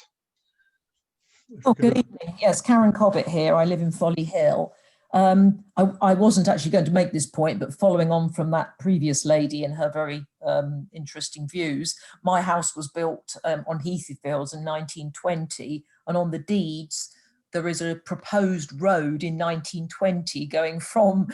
Oh, good evening. Yes, Karen Cobbett here. I live in Folly Hill. I wasn't actually going to make this point, but following on from that previous lady and her very interesting views, my house was built on Heathy Fields in 1920, and on the deeds there is a proposed road in 1920 going from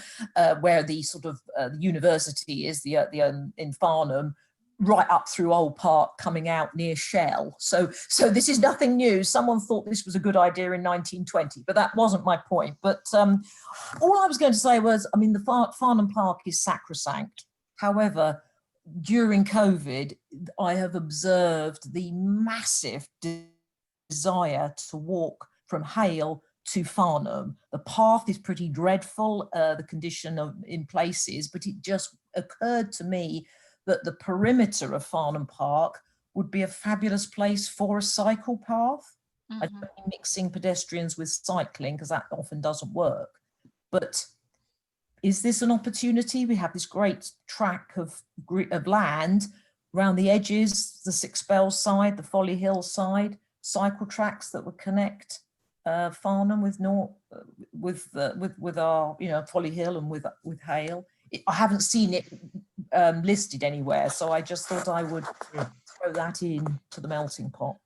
where the sort of university is, in Farnham, right up through Old Park, coming out near Shell. So this is nothing new. Someone thought this was a good idea in 1920, but that wasn't my point. But all I was going to say was, I mean, the Farnham Park is sacrosanct. However, during COVID, I have observed the massive desire to walk from Hale to Farnham. The path is pretty dreadful, the condition in places, but it just occurred to me that the perimeter of Farnham Park would be a fabulous place for a cycle path. I don't mean mixing pedestrians with cycling, because that often doesn't work. But is this an opportunity? We have this great tract of land around the edges, the Six Bells side, the Folly Hill side, cycle tracks that would connect Farnham with our, you know, Folly Hill and with Hale. I haven't seen it listed anywhere, so I just thought I would throw that in to the melting pot.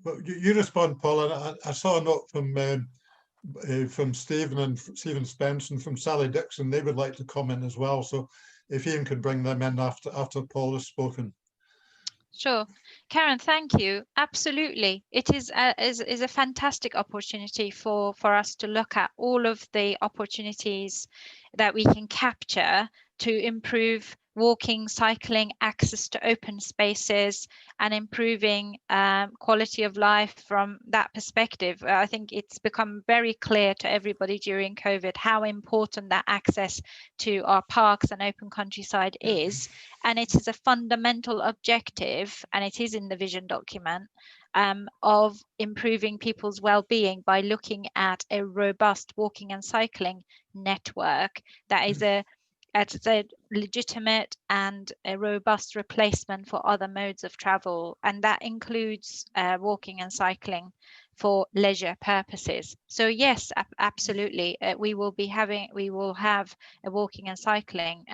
Well, you respond, Paul, and I saw a note from Stephen Spence and from Sally Dixon. They would like to comment as well, so if Ian could bring them in after Paul has spoken. Sure. Karen, thank you. Absolutely. It is a fantastic opportunity for us to look at all of the opportunities that we can capture to improve walking, cycling, access to open spaces, and improving quality of life from that perspective. I think it's become very clear to everybody during COVID how important that access to our parks and open countryside is. And it is a fundamental objective, and it is in the vision document, of improving people's well-being by looking at a robust walking and cycling network that is a legitimate and a robust replacement for other modes of travel, and that includes walking and cycling for leisure purposes. So yes, absolutely, we will have a walking and cycling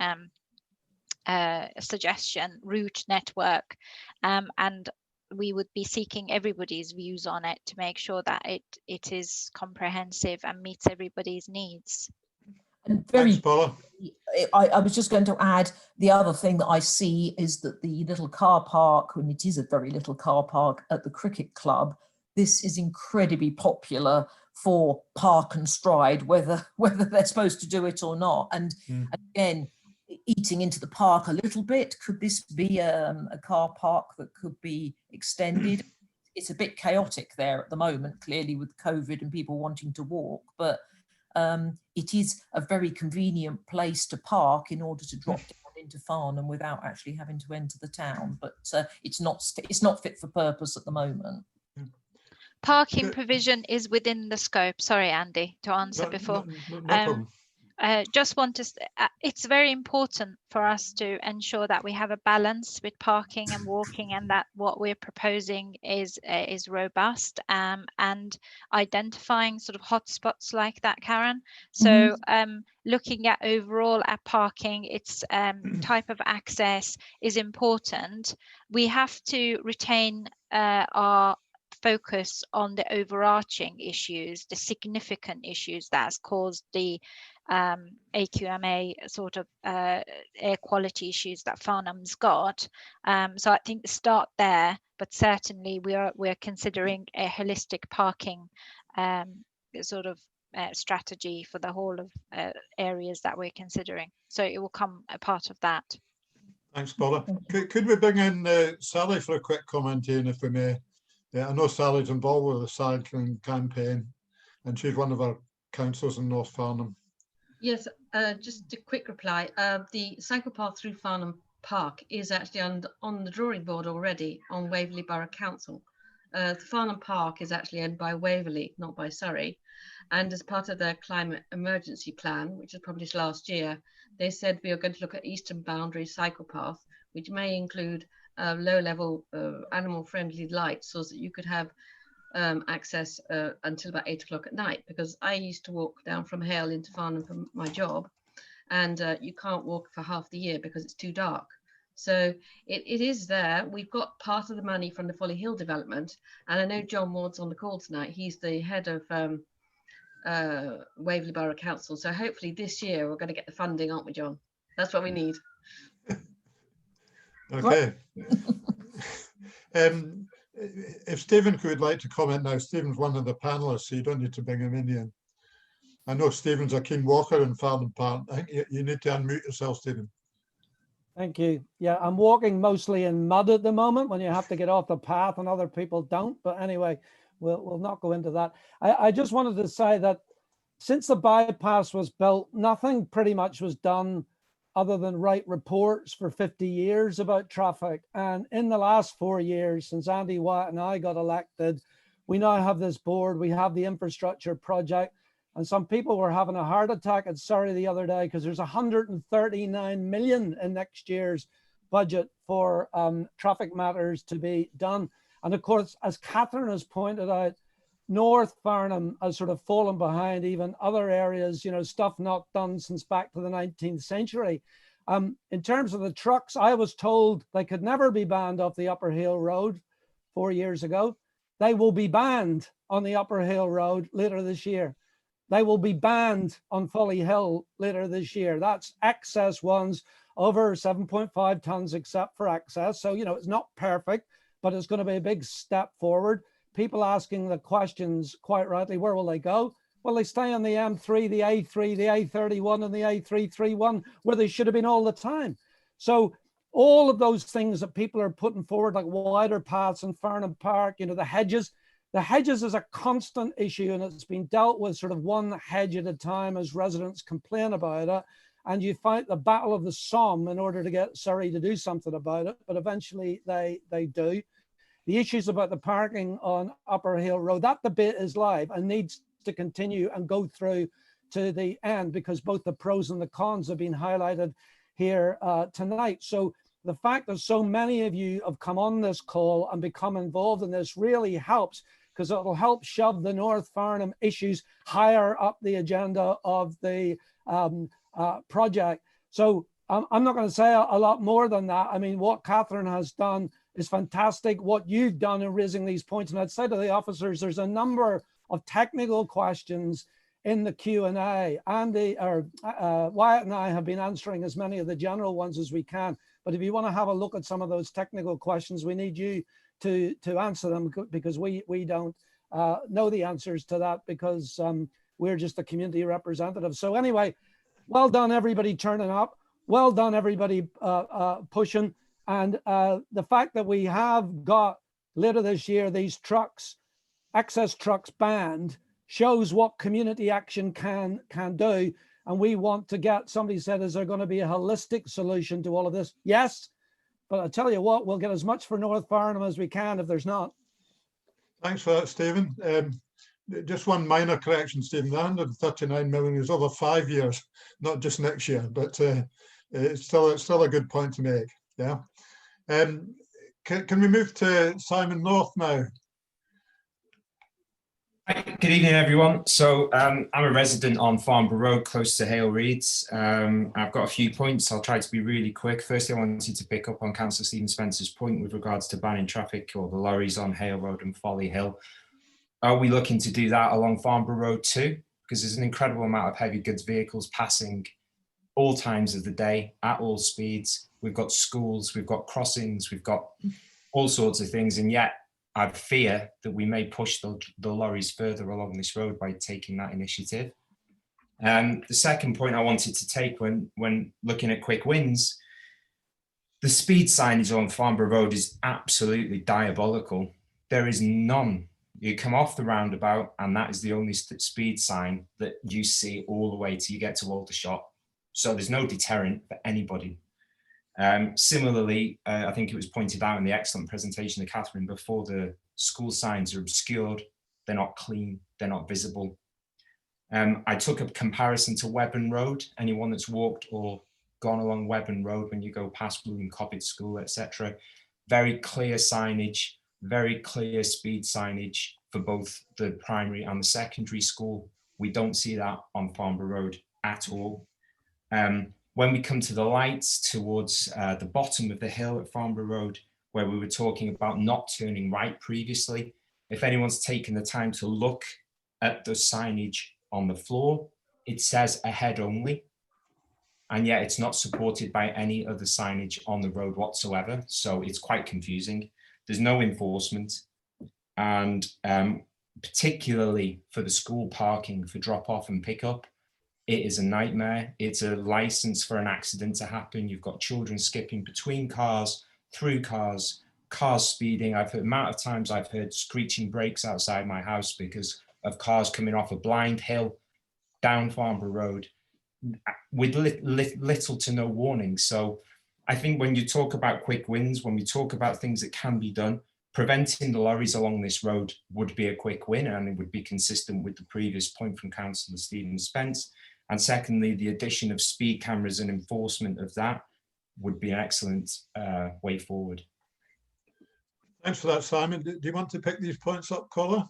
suggestion route network, and we would be seeking everybody's views on it to make sure that it is comprehensive and meets everybody's needs. And Thanks, Paula. I was just going to add, the other thing that I see is that the little car park, and it is a very little car park at the cricket club, this is incredibly popular for park and stride, whether they're supposed to do it or not. And again, eating into the park a little bit, could this be a car park that could be extended? It's a bit chaotic there at the moment, clearly with COVID and people wanting to walk, but it is a very convenient place to park in order to drop down into Farnham without actually having to enter the town. But it's not fit for purpose at the moment. Parking provision is within the scope. Sorry, Andy, to answer before. No problem. Just want to, it's very important for us to ensure that we have a balance with parking and walking, and that what we're proposing is robust, and identifying sort of hotspots like that, Karen. So looking at overall at parking, its type of access is important. We have to retain our focus on the overarching issues, the significant issues that's caused the AQMA sort of air quality issues that Farnham's got. So I think start there, but certainly we're considering a holistic parking sort of strategy for the whole of areas that we're considering. So it will come a part of that. Thanks, Paula. Could we bring in Sally for a quick comment, Ian, if we may? Yeah, I know Sally's involved with the cycling campaign, and she's one of our councillors in North Farnham. Yes, just a quick reply. The cycle path through Farnham Park is actually on the drawing board already on Waverley Borough Council. The Farnham Park is actually owned by Waverley, not by Surrey. And as part of their climate emergency plan, which was published last year, they said we are going to look at eastern boundary cycle path, which may include low-level animal-friendly lights, so that you could have access until about 8 o'clock at night. Because I used to walk down from Hale into Farnham for my job, and you can't walk for half the year because it's too dark. So it is there. We've got part of the money from the Folly Hill development, and I know John Ward's on the call tonight. He's the head of Waverley Borough Council. So hopefully this year we're going to get the funding, aren't we, John? That's what we need. Okay. If Stephen could like to comment now, Stephen's one of the panelists, so you don't need to bring him in yet. I know Stephen's a keen walker in Farnham Park. I think you need to unmute yourself, Stephen. Thank you. Yeah, I'm walking mostly in mud at the moment when you have to get off the path and other people don't. But anyway, we'll not go into that. I just wanted to say that since the bypass was built, nothing pretty much was done other than write reports for 50 years about traffic. And in the last 4 years, since Andy Wyatt and I got elected, we now have this board, we have the infrastructure project, and some people were having a heart attack at Surrey the other day because there's 139 million in next year's budget for traffic matters to be done. And of course, as Catherine has pointed out, North Farnham has sort of fallen behind even other areas, you know, stuff not done since back to the 19th century. In terms of the trucks, I was told they could never be banned off the Upper Hale Road 4 years ago. They will be banned on the Upper Hale Road later this year. They will be banned on Folly Hill later this year. That's excess ones over 7.5 tons except for access. So, you know, it's not perfect, but it's going to be a big step forward. People asking the questions quite rightly, where will they go? Well, they stay on the M3, the A3, the A31 and the A331 where they should have been all the time. So all of those things that people are putting forward, like wider paths in Farnham Park, you know, the hedges is a constant issue, and it's been dealt with sort of one hedge at a time as residents complain about it. And you fight the battle of the Somme in order to get Surrey to do something about it, but eventually they do. The issues about the parking on Upper Hale Road, that debate is live and needs to continue and go through to the end, because both the pros and the cons have been highlighted here tonight. So the fact that so many of you have come on this call and become involved in this really helps, because it'll help shove the North Farnham issues higher up the agenda of the project. So I'm not going to say a lot more than that. I mean, what Catherine has done is fantastic. What you've done in raising these points, and I'd say to the officers, there's a number of technical questions in the Q&A. Wyatt and I have been answering as many of the general ones as we can. But if you want to have a look at some of those technical questions, we need you to answer them, because we don't know the answers to that, because we're just the community representative. So anyway, well done everybody turning up. Well done everybody pushing. And the fact that we have got later this year these trucks, access trucks banned, shows what community action can do. And we want to get, somebody said, is there going to be a holistic solution to all of this? Yes, but I tell you what, we'll get as much for North Farnham as we can if there's not. Thanks for that, Stephen. Just one minor correction, Stephen. The 139 million is over 5 years, not just next year, but it's still a good point to make. Yeah. Can we move to Simon North now? Good evening, everyone. So I'm a resident on Farnborough Road, close to Hale Reeds. I've got a few points. I'll try to be really quick. Firstly, I wanted to pick up on Councillor Stephen Spencer's point with regards to banning traffic or the lorries on Hale Road and Folly Hill. Are we looking to do that along Farnborough Road too? Because there's an incredible amount of heavy goods vehicles passing all times of the day at all speeds. We've got schools, we've got crossings, we've got all sorts of things, and yet I fear that we may push the lorries further along this road by taking that initiative. The second point I wanted to take when looking at quick wins, the speed signage on Farnborough Road is absolutely diabolical. There is none. You come off the roundabout and that is the only speed sign that you see all the way till you get to Aldershot. So there's no deterrent for anybody. Similarly, I think it was pointed out in the excellent presentation of Catherine before, the school signs are obscured, they're not clean, they're not visible. I took a comparison to Webburn Road. Anyone that's walked or gone along Webburn Road when you go past William Cobbett School, etc. Very clear signage, very clear speed signage for both the primary and the secondary school. We don't see that on Farnborough Road at all. When we come to the lights towards the bottom of the hill at Farnborough Road, where we were talking about not turning right previously, if anyone's taken the time to look at the signage on the floor, it says ahead only, and yet it's not supported by any other signage on the road whatsoever. So it's quite confusing. There's no enforcement, and particularly for the school parking for drop off and pick up, it is a nightmare. It's a license for an accident to happen. You've got children skipping between cars, through cars, cars speeding. I've heard amount of times I've heard screeching brakes outside my house because of cars coming off a blind hill down Farnborough Road with little to no warning. So I think when you talk about quick wins, when we talk about things that can be done, preventing the lorries along this road would be a quick win, and it would be consistent with the previous point from Councillor Stephen Spence. And secondly, the addition of speed cameras and enforcement of that would be an excellent way forward. Thanks for that, Simon. Do you want to pick these points up, Paula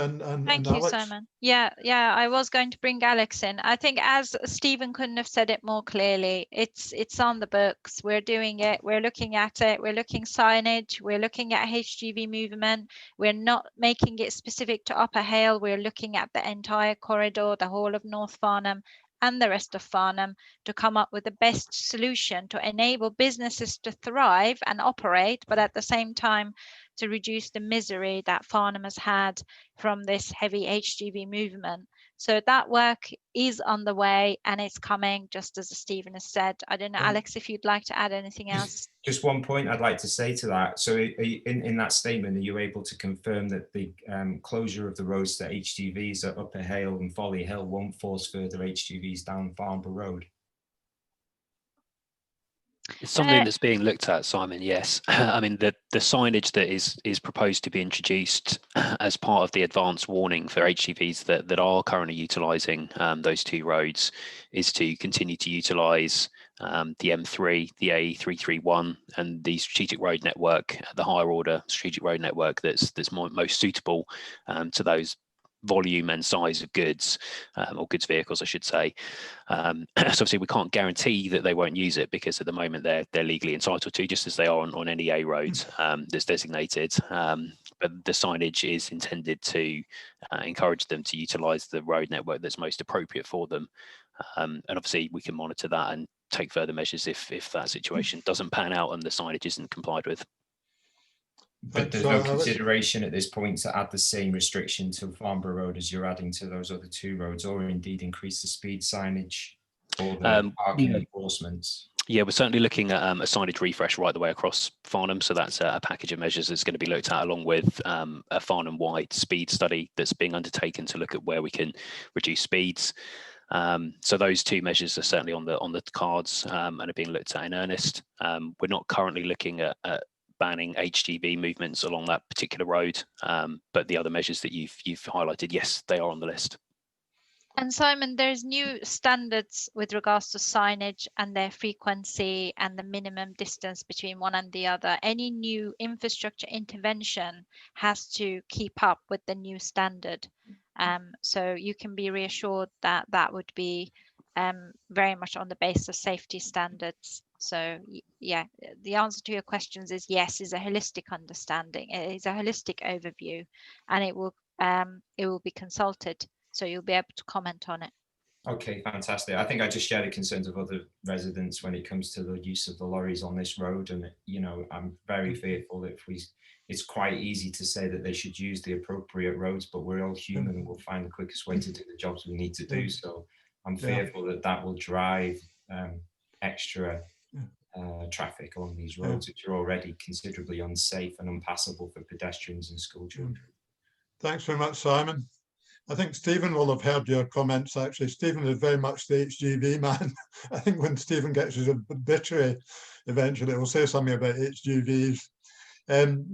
and Thank you, Alex? Simon. Yeah, I was going to bring Alex in. I think, as Stephen couldn't have said it more clearly, it's on the books. We're doing it. We're looking at it. We're looking signage. We're looking at HGV movement. We're not making it specific to Upper Hale. We're looking at the entire corridor, the whole of North Farnham and the rest of Farnham, to come up with the best solution to enable businesses to thrive and operate, but at the same time to reduce the misery that Farnham has had from this heavy HGV movement. So that work is on the way and it's coming, just as Stephen has said. I don't know, Alex, if you'd like to add anything else. Just one point I'd like to say to that. So in that statement, are you able to confirm that the closure of the roads to HGVs at Upper Hale and Folly Hill won't force further HGVs down Farnborough Road? It's something that's being looked at, Simon, yes. I mean, the signage that is proposed to be introduced as part of the advance warning for HGVs that are currently utilising those two roads is to continue to utilise the M3, the A331 and the strategic road network, the higher order strategic road network that's most suitable to those volume and size of goods, or goods vehicles, I should say. So obviously we can't guarantee that they won't use it, because at the moment they're legally entitled to, just as they are on any A road that's designated. But the signage is intended to encourage them to utilise the road network that's most appropriate for them. And obviously we can monitor that and take further measures if that situation doesn't pan out and the signage isn't complied with. But there's no consideration at this point to add the same restriction to Farnborough Road as you're adding to those other two roads, or indeed increase the speed signage or the parking enforcements? Yeah, we're certainly looking at a signage refresh right the way across Farnham. So that's a package of measures that's going to be looked at, along with a Farnham-wide speed study that's being undertaken to look at where we can reduce speeds. So those two measures are certainly on the cards and are being looked at in earnest. We're not currently looking at banning HGV movements along that particular road, but the other measures that you've highlighted, yes, they are on the list. And Simon, there's new standards with regards to signage and their frequency and the minimum distance between one and the other. Any new infrastructure intervention has to keep up with the new standard. So you can be reassured that that would be very much on the basis of safety standards. So yeah, the answer to your questions is yes, is a holistic understanding. It is a holistic overview, and it will be consulted, so you'll be able to comment on it. Okay, fantastic. I think I just share the concerns of other residents when it comes to the use of the lorries on this road. And, you know, I'm very fearful that it's quite easy to say that they should use the appropriate roads, but we're all human and we'll find the quickest way to do the jobs we need to do. So I'm fearful that that will drive extra traffic along these roads, which are already considerably unsafe and unpassable for pedestrians and school children. Thanks very much, Simon. I think Stephen will have heard your comments, actually. Stephen is very much the HGV man. I think when Stephen gets his obituary, eventually we'll say something about HGVs.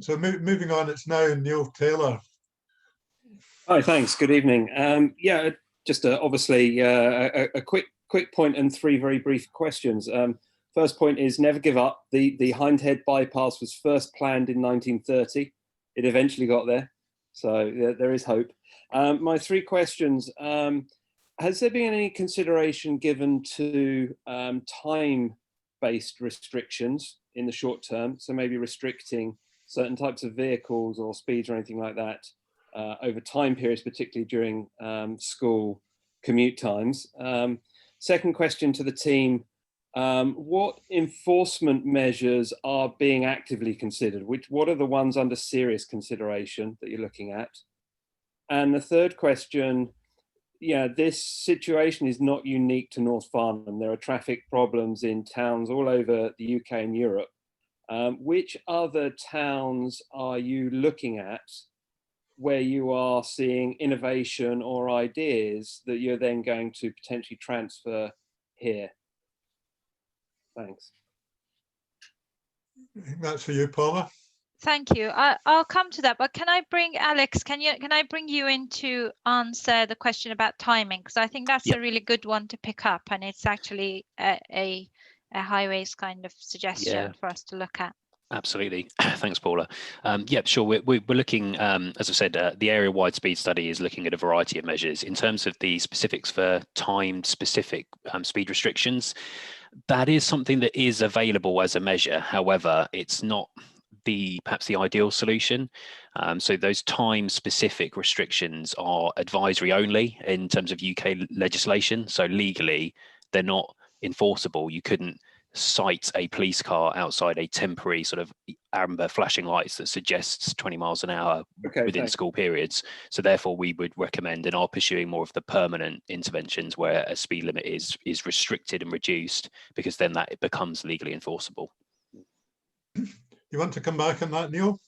So moving on, it's now Neil Taylor. Hi, thanks. Good evening. Yeah, just obviously a quick point and three very brief questions. First point is never give up. The Hindhead bypass was first planned in 1930. It eventually got there. So there is hope. My three questions. Has there been any consideration given to time-based restrictions in the short term? So maybe restricting certain types of vehicles or speeds or anything like that over time periods, particularly during school commute times. Second question to the team. What enforcement measures are being actively considered? What are the ones under serious consideration that you're looking at? And the third question, yeah, this situation is not unique to North Farnham. There are traffic problems in towns all over the UK and Europe. Which other towns are you looking at where you are seeing innovation or ideas that you're then going to potentially transfer here? Thanks. That's for you, Paula. Thank you. I'll come to that, but can I bring Alex? Can I bring you in to answer the question about timing? Because I think that's a really good one to pick up, and it's actually a highways kind of suggestion for us to look at. Absolutely. Thanks, Paula. Yeah, sure. We're looking, as I said, the area-wide speed study is looking at a variety of measures. In terms of the specifics for time-specific speed restrictions, that is something that is available as a measure. However, it's not perhaps the ideal solution. So those time-specific restrictions are advisory only in terms of UK legislation. So legally, they're not enforceable. You couldn't cite a police car outside a temporary sort of amber flashing lights that suggests 20 miles an hour within school periods. So therefore we would recommend and are pursuing more of the permanent interventions where a speed limit is restricted and reduced, because then that becomes legally enforceable. You want to come back on that, Neil?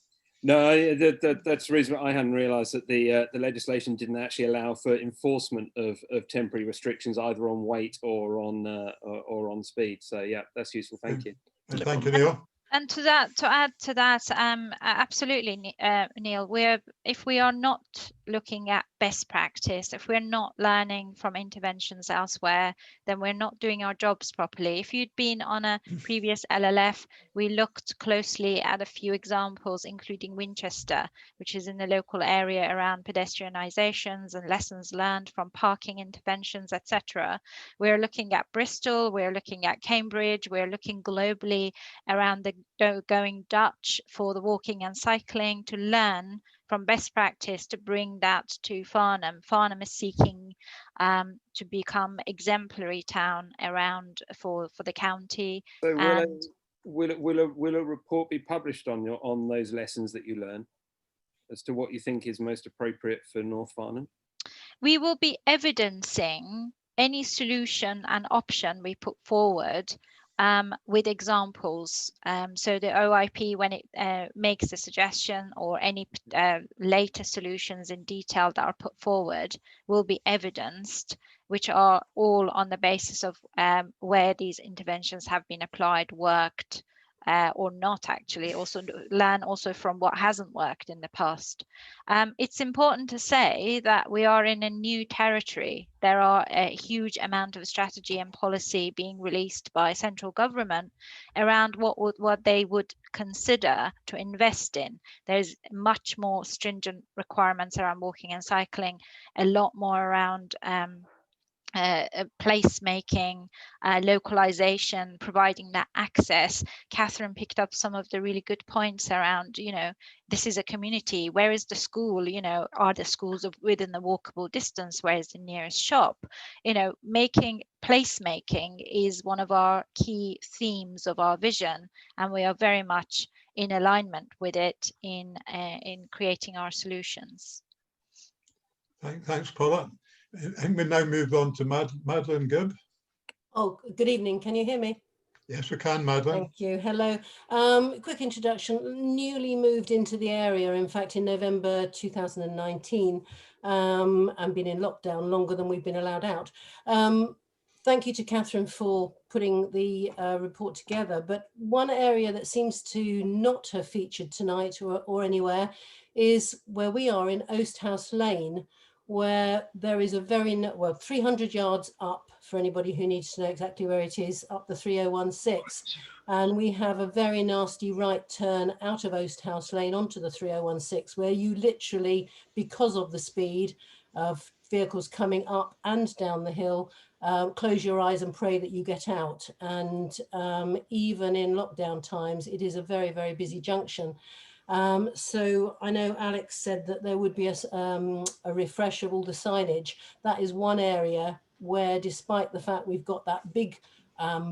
No, that's the reason I hadn't realised that the legislation didn't actually allow for enforcement of temporary restrictions either on weight or on speed. So yeah, that's useful. Thank you. Thank you, Neil. And to add to that, absolutely, Neil. If we are not looking at best practice, if we're not learning from interventions elsewhere, then we're not doing our jobs properly. If you'd been on a previous LLF, we looked closely at a few examples, including Winchester, which is in the local area around pedestrianizations and lessons learned from parking interventions, etc. We're looking at Bristol, we're looking at Cambridge, we're looking globally around the Going Dutch for the walking and cycling, to learn from best practice to bring that to Farnham. Farnham is seeking to become exemplary town around for the county. So will a report be published on those lessons that you learn as to what you think is most appropriate for North Farnham? We will be evidencing any solution and option we put forward with examples. So the OIP, when it makes a suggestion or any later solutions in detail that are put forward, will be evidenced, which are all on the basis of where these interventions have been applied, worked, or not actually, also learn also from what hasn't worked in the past. It's important to say that we are in a new territory. There are a huge amount of strategy and policy being released by central government around what they would consider to invest in. There's much more stringent requirements around walking and cycling, a lot more around placemaking, localization, providing that access. Catherine picked up some of the really good points around, this is a community. Where is the school? Are the schools within the walkable distance? Where is the nearest shop? Making placemaking is one of our key themes of our vision, and we are very much in alignment with it in creating our solutions. Thanks, Paula. I think we now move on to Madeline Gibb. Oh, good evening. Can you hear me? Yes, we can, Madeline. Thank you. Hello. Quick introduction. Newly moved into the area, in fact, in November 2019, and been in lockdown longer than we've been allowed out. Thank you to Catherine for putting the report together. But one area that seems to not have featured tonight or anywhere is where we are in Oasthouse Lane, where there is a 300 yards up, for anybody who needs to know exactly where it is, up the 3016. And we have a very nasty right turn out of Oasthouse Lane onto the 3016, where you literally, because of the speed of vehicles coming up and down the hill, close your eyes and pray that you get out. And even in lockdown times, it is a very, very busy junction. So I know Alex said that there would be a refresh of all the signage. That is one area where, despite the fact we've got that big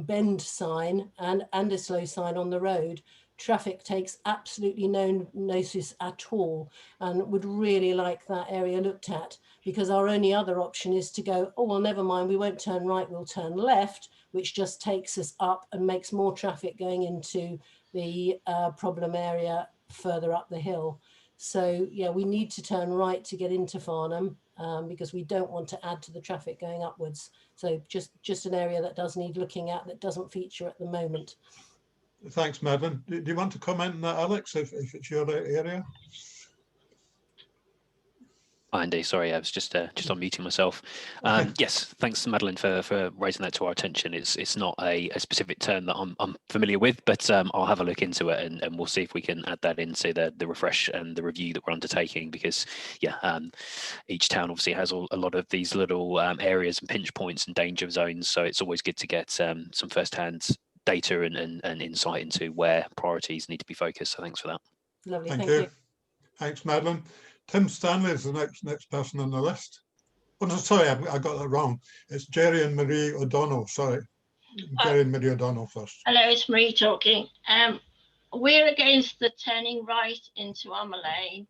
bend sign and a slow sign on the road, traffic takes absolutely no notice at all, and would really like that area looked at, because our only other option is to go, oh, well, never mind, we won't turn right, we'll turn left, which just takes us up and makes more traffic going into the problem area further up the hill. So yeah, we need to turn right to get into Farnham, because we don't want to add to the traffic going upwards. So just an area that does need looking at, that doesn't feature at the moment. Thanks, Madeline. Do you want to comment on that, Alex, if it's your area? Hi, Andy. Sorry, I was just unmuting myself. Yes, thanks, Madeline, for raising that to our attention. It's not a specific term that I'm familiar with, but I'll have a look into it, and we'll see if we can add that into the refresh and the review that we're undertaking. Because each town obviously has a lot of these little areas and pinch points and danger zones. So it's always good to get some first-hand data and insight into where priorities need to be focused. So thanks for that. Lovely, thank you. Thanks, Madeline. Tim Stanley is the next person on the list. Oh, no, sorry, I got that wrong. It's Jerry and Marie O'Donnell. Sorry, Jerry and Marie O'Donnell first. Hello, it's Marie talking. We're against the turning right into Upper Hale.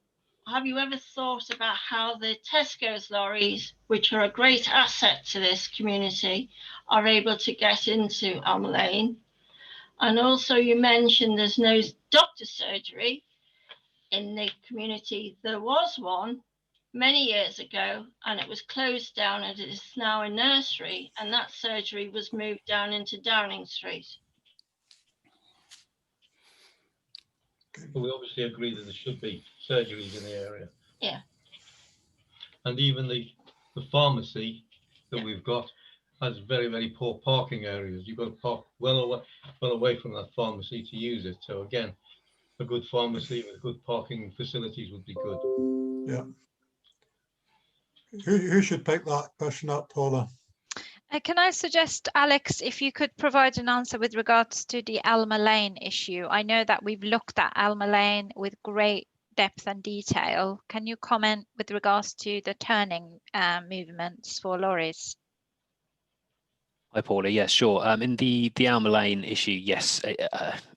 Have you ever thought about how the Tesco's lorries, which are a great asset to this community, are able to get into Upper Hale? And also, you mentioned there's no doctor surgery in the community. There was one many years ago, and it was closed down, and it is now a nursery, and that surgery was moved down into Downing Street. Well, we obviously agree that there should be surgeries in the area. Yeah. And even the pharmacy that we've got has very, very poor parking areas. You've got to park well away from that pharmacy to use it. So again, a good pharmacy with good parking facilities would be good. Yeah. Who should pick that question up, Paula? Can I suggest, Alex, if you could provide an answer with regards to the Alma Lane issue? I know that we've looked at Alma Lane with great depth and detail. Can you comment with regards to the turning movements for lorries? Hi, Paula. Yeah, sure. In the Alma Lane issue, yes,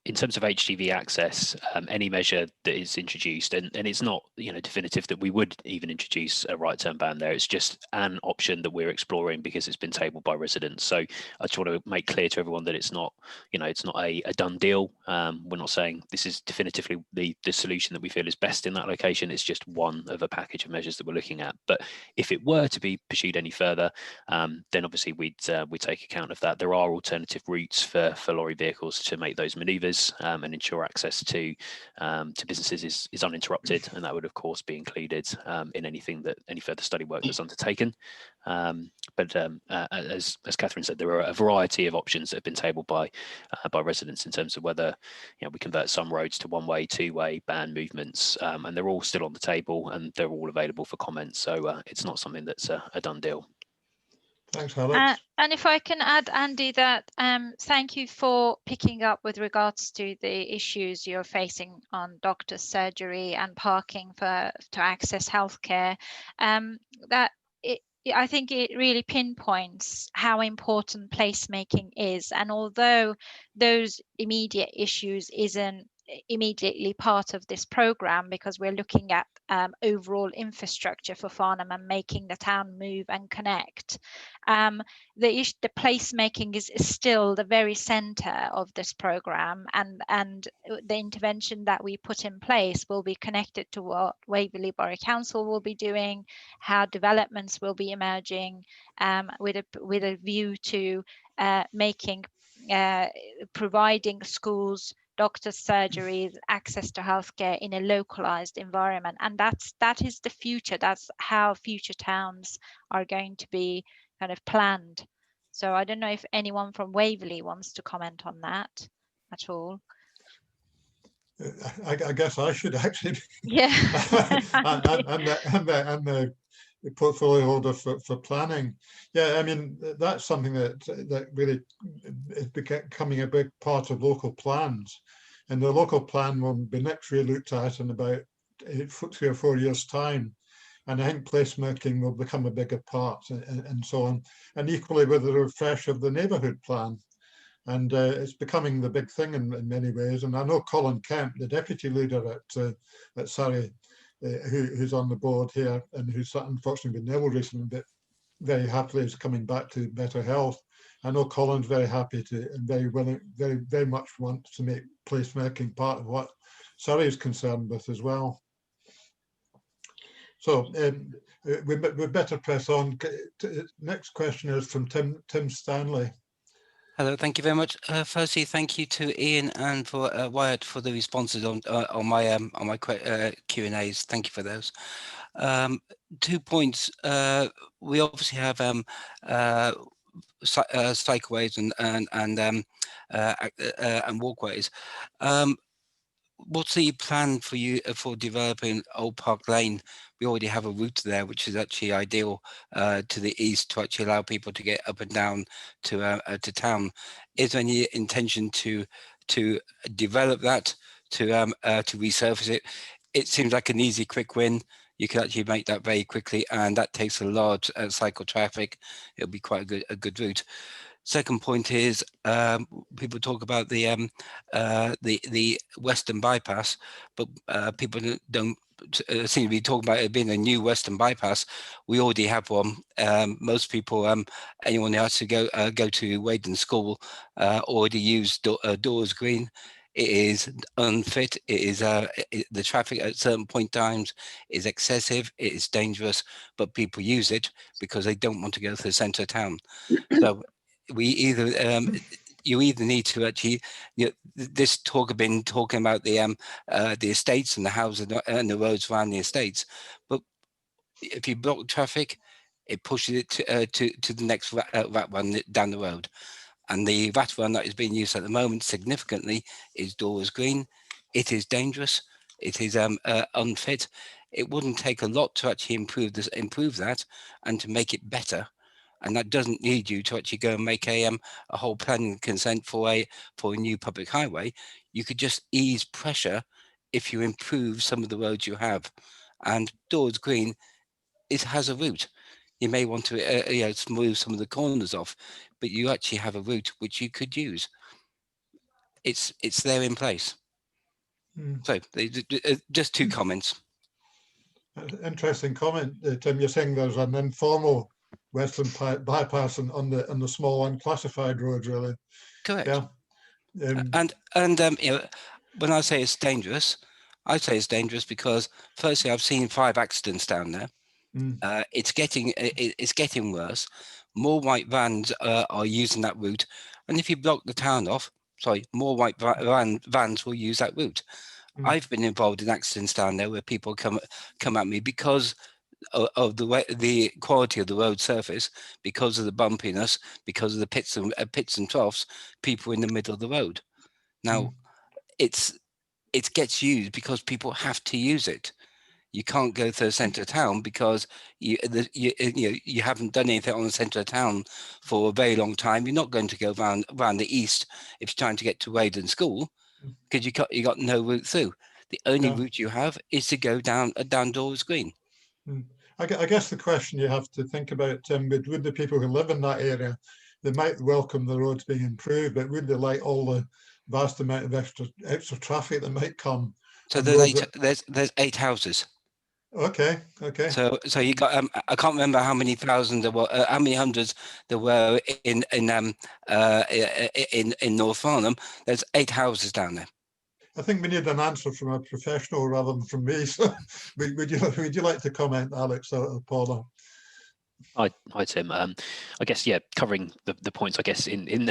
in terms of HGV access, any measure that is introduced, and it's not definitive that we would even introduce a right turn ban there. It's just an option that we're exploring because it's been tabled by residents. So I just want to make clear to everyone that it's not a done deal. We're not saying this is definitively the solution that we feel is best in that location. It's just one of a package of measures that we're looking at. But if it were to be pursued any further, then obviously we'd take account of that. There are alternative routes for lorry vehicles to make those manoeuvres and ensure access to businesses is uninterrupted, and that would of course be included in any further study work that's undertaken. But as Catherine said, there are a variety of options that have been tabled by residents in terms of whether we convert some roads to one-way, two-way, ban movements, and they're all still on the table and they're all available for comment. So it's not something that's a done deal. Thanks, Alex. And if I can add, Andy, that thank you for picking up with regards to the issues you're facing on doctor's surgery and parking to access healthcare. I think it really pinpoints how important placemaking is. And although those immediate issues isn't immediately part of this program, because we're looking at overall infrastructure for Farnham and making the town move and connect, the placemaking is still the very center of this program, and the intervention that we put in place will be connected to what Waverley Borough Council will be doing, how developments will be emerging, with a view to providing schools, doctors, surgeries, access to healthcare in a localized environment. And that is the future. That's how future towns are going to be kind of planned. So I don't know if anyone from Waverley wants to comment on that at all. I guess I should actually. Yeah. I'm the portfolio holder for planning. Yeah, I mean, that's something that really is becoming a big part of local plans. And the local plan will be next looked at in about 3 or 4 years' time. And I think placemaking will become a bigger part, and so on. And equally with the refresh of the neighbourhood plan. And it's becoming the big thing in many ways. And I know Colin Kemp, the deputy leader at Surrey, who's on the board here and who's unfortunately been ill recently, but very happily is coming back to better health. I know Colin's very happy to and very willing, very much wants to make placemaking part of what Surrey is concerned with as well. So we better press on. Next question is from Tim Stanley. Hello, thank you very much. Firstly, thank you to Ian and for Wyatt for the responses on my Q&As. Thank you for those. 2 points. We obviously have cycleways and walkways. What's the plan for you for developing Old Park Lane? We already have a route there, which is actually ideal to the east to actually allow people to get up and down to town. Is there any intention to develop that, to resurface it? It seems like an easy, quick win. You can actually make that very quickly, and that takes a large cycle traffic. It'll be quite a good route. Second point is people talk about the Western bypass, but people don't seem to be talking about it being a new Western bypass. We already have one. Most people, anyone who has to go to Wading School, already use Dawes Green. It is unfit. It is the traffic at certain point times is excessive. It is dangerous, but people use it because they don't want to go to the centre of town. So we either you either need to actually, this talk have been talking about the estates and the houses and the roads around the estates, but if you block traffic, it pushes it to the next rat run down the road. And the rat run that is being used at the moment significantly is Dawes Green. It is dangerous. It is unfit. It wouldn't take a lot to actually improve that and to make it better. And that doesn't need you to actually go and make a whole planning consent for a new public highway. You could just ease pressure if you improve some of the roads you have. And Dawes Green has a route. You may want to smooth some of the corners off, but you actually have a route which you could use. It's there in place. So just 2 comments. Interesting comment, Tim. You're saying there's an informal Western bypass on the small unclassified roads, really. Correct. Yeah. When I say it's dangerous, I say it's dangerous because firstly, I've seen 5 accidents down there. It's getting worse. More white vans are using that route, and if you block the town off, more white vans will use that route. I've been involved in accidents down there where people come at me because of the quality of the road surface, because of the bumpiness, because of the pits and troughs. People in the middle of the road. Now, it gets used because people have to use it. you can't go to the centre of town because you haven't done anything on the centre of town for a very long time. You're not going to go around the east if you're trying to get to Weydon School, because you got no route through. The only route you have is to go down Doris Green. I guess the question you have to think about, Tim, would the people who live in that area, they might welcome the roads being improved, but would they like all the vast amount of extra traffic that might come? So there's 8 houses. Okay. So you got I can't remember how many thousand there were, how many hundreds there were in North Farnham. There's 8 houses down there. I think we need an answer from a professional rather than from me. So would you like to comment, Alex or Paula? Hi Tim. I guess covering the points I guess in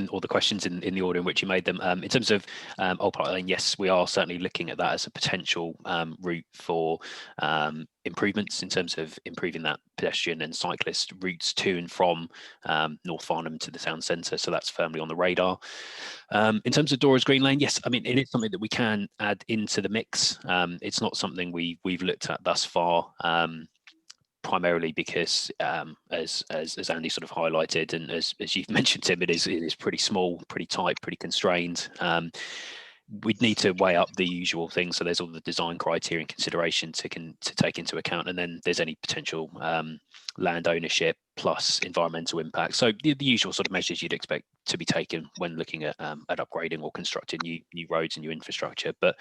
all the questions in the order in which you made them. In terms of Old Park Lane, yes, we are certainly looking at that as a potential route for improvements in terms of improving that pedestrian and cyclist routes to and from North Farnham to the town centre. So that's firmly on the radar. In terms of Doris Green Lane, yes, I mean it is something that we can add into the mix. It's not something we've looked at thus far. Primarily because, as Andy sort of highlighted, and as you've mentioned, Tim, it is pretty small, pretty tight, pretty constrained. We'd need to weigh up the usual things. So there's all the design criteria and consideration to take into account, and then there's any potential land ownership plus environmental impact. So the usual sort of measures you'd expect to be taken when looking at upgrading or constructing new roads and new infrastructure. But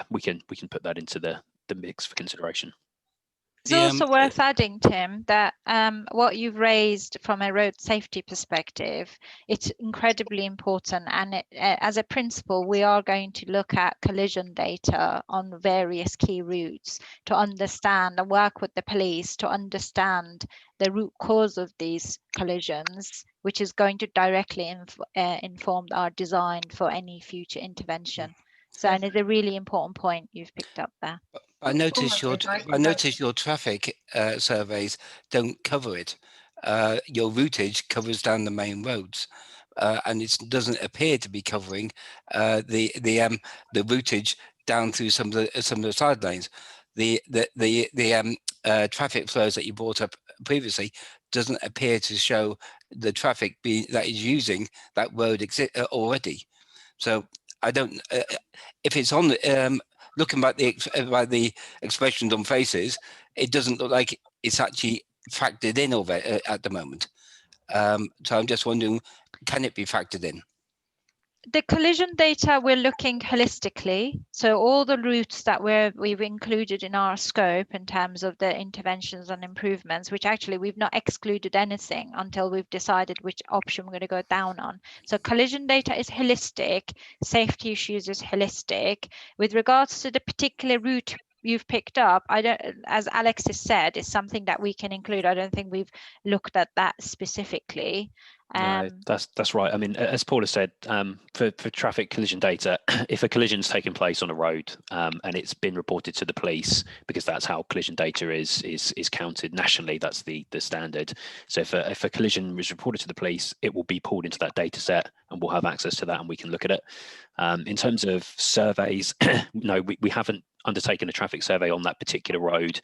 we can put that into the mix for consideration. It's also worth adding, Tim, that what you've raised from a road safety perspective, it's incredibly important. And as a principle, we are going to look at collision data on various key routes to understand and work with the police to understand the root cause of these collisions, which is going to directly inform our design for any future intervention. So, and it's a really important point you've picked up there. I noticed your traffic surveys don't cover it. Your routage covers down the main roads, and it doesn't appear to be covering the routage down through some of the side lanes. The traffic flows that you brought up previously doesn't appear to show the traffic that is using that road already. So I don't. If it's on the looking by the expressions on faces, it doesn't look like it's actually factored in over at the moment. So I'm just wondering, can it be factored in? The collision data, we're looking holistically. So all the routes that we've included in our scope in terms of the interventions and improvements, which actually we've not excluded anything until we've decided which option we're going to go down on. So collision data is holistic, safety issues is holistic. With regards to the particular route you've picked up, I don't, as Alex has said, is something that we can include. I don't think we've looked at that specifically. No, that's right. I mean, as Paula said, for traffic collision data, if a collision's taken place on a road and it's been reported to the police, because that's how collision data is counted nationally, that's the standard. So if a collision is reported to the police, it will be pulled into that data set and we'll have access to that and we can look at it. In terms of surveys, no, we haven't undertaken a traffic survey on that particular road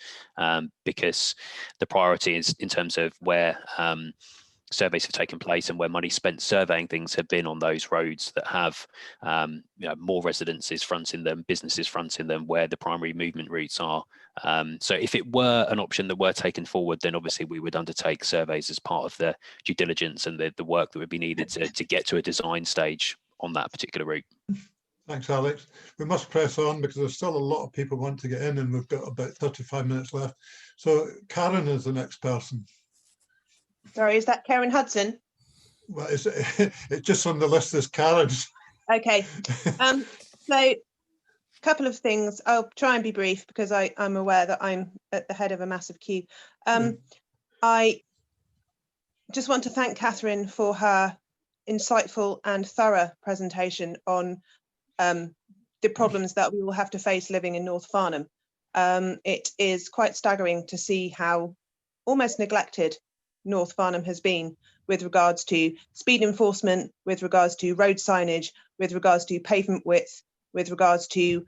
because the priority is in terms of where surveys have taken place and where money spent surveying things have been on those roads that have more residences fronting them, businesses fronting them, where the primary movement routes are. So if it were an option that were taken forward, then obviously we would undertake surveys as part of the due diligence and the work that would be needed to get to a design stage on that particular route. Thanks, Alex. We must press on because there's still a lot of people want to get in and we've got about 35 minutes left. So Karen is the next person. Sorry, is that Karen Hudson? Well, it's just on the list as Karen's. Okay. So a couple of things. I'll try and be brief because I'm aware that I'm at the head of a massive queue. I just want to thank Catherine for her insightful and thorough presentation on the problems that we will have to face living in North Farnham. It is quite staggering to see how almost neglected North Farnham has been with regards to speed enforcement, with regards to road signage, with regards to pavement width, with regards to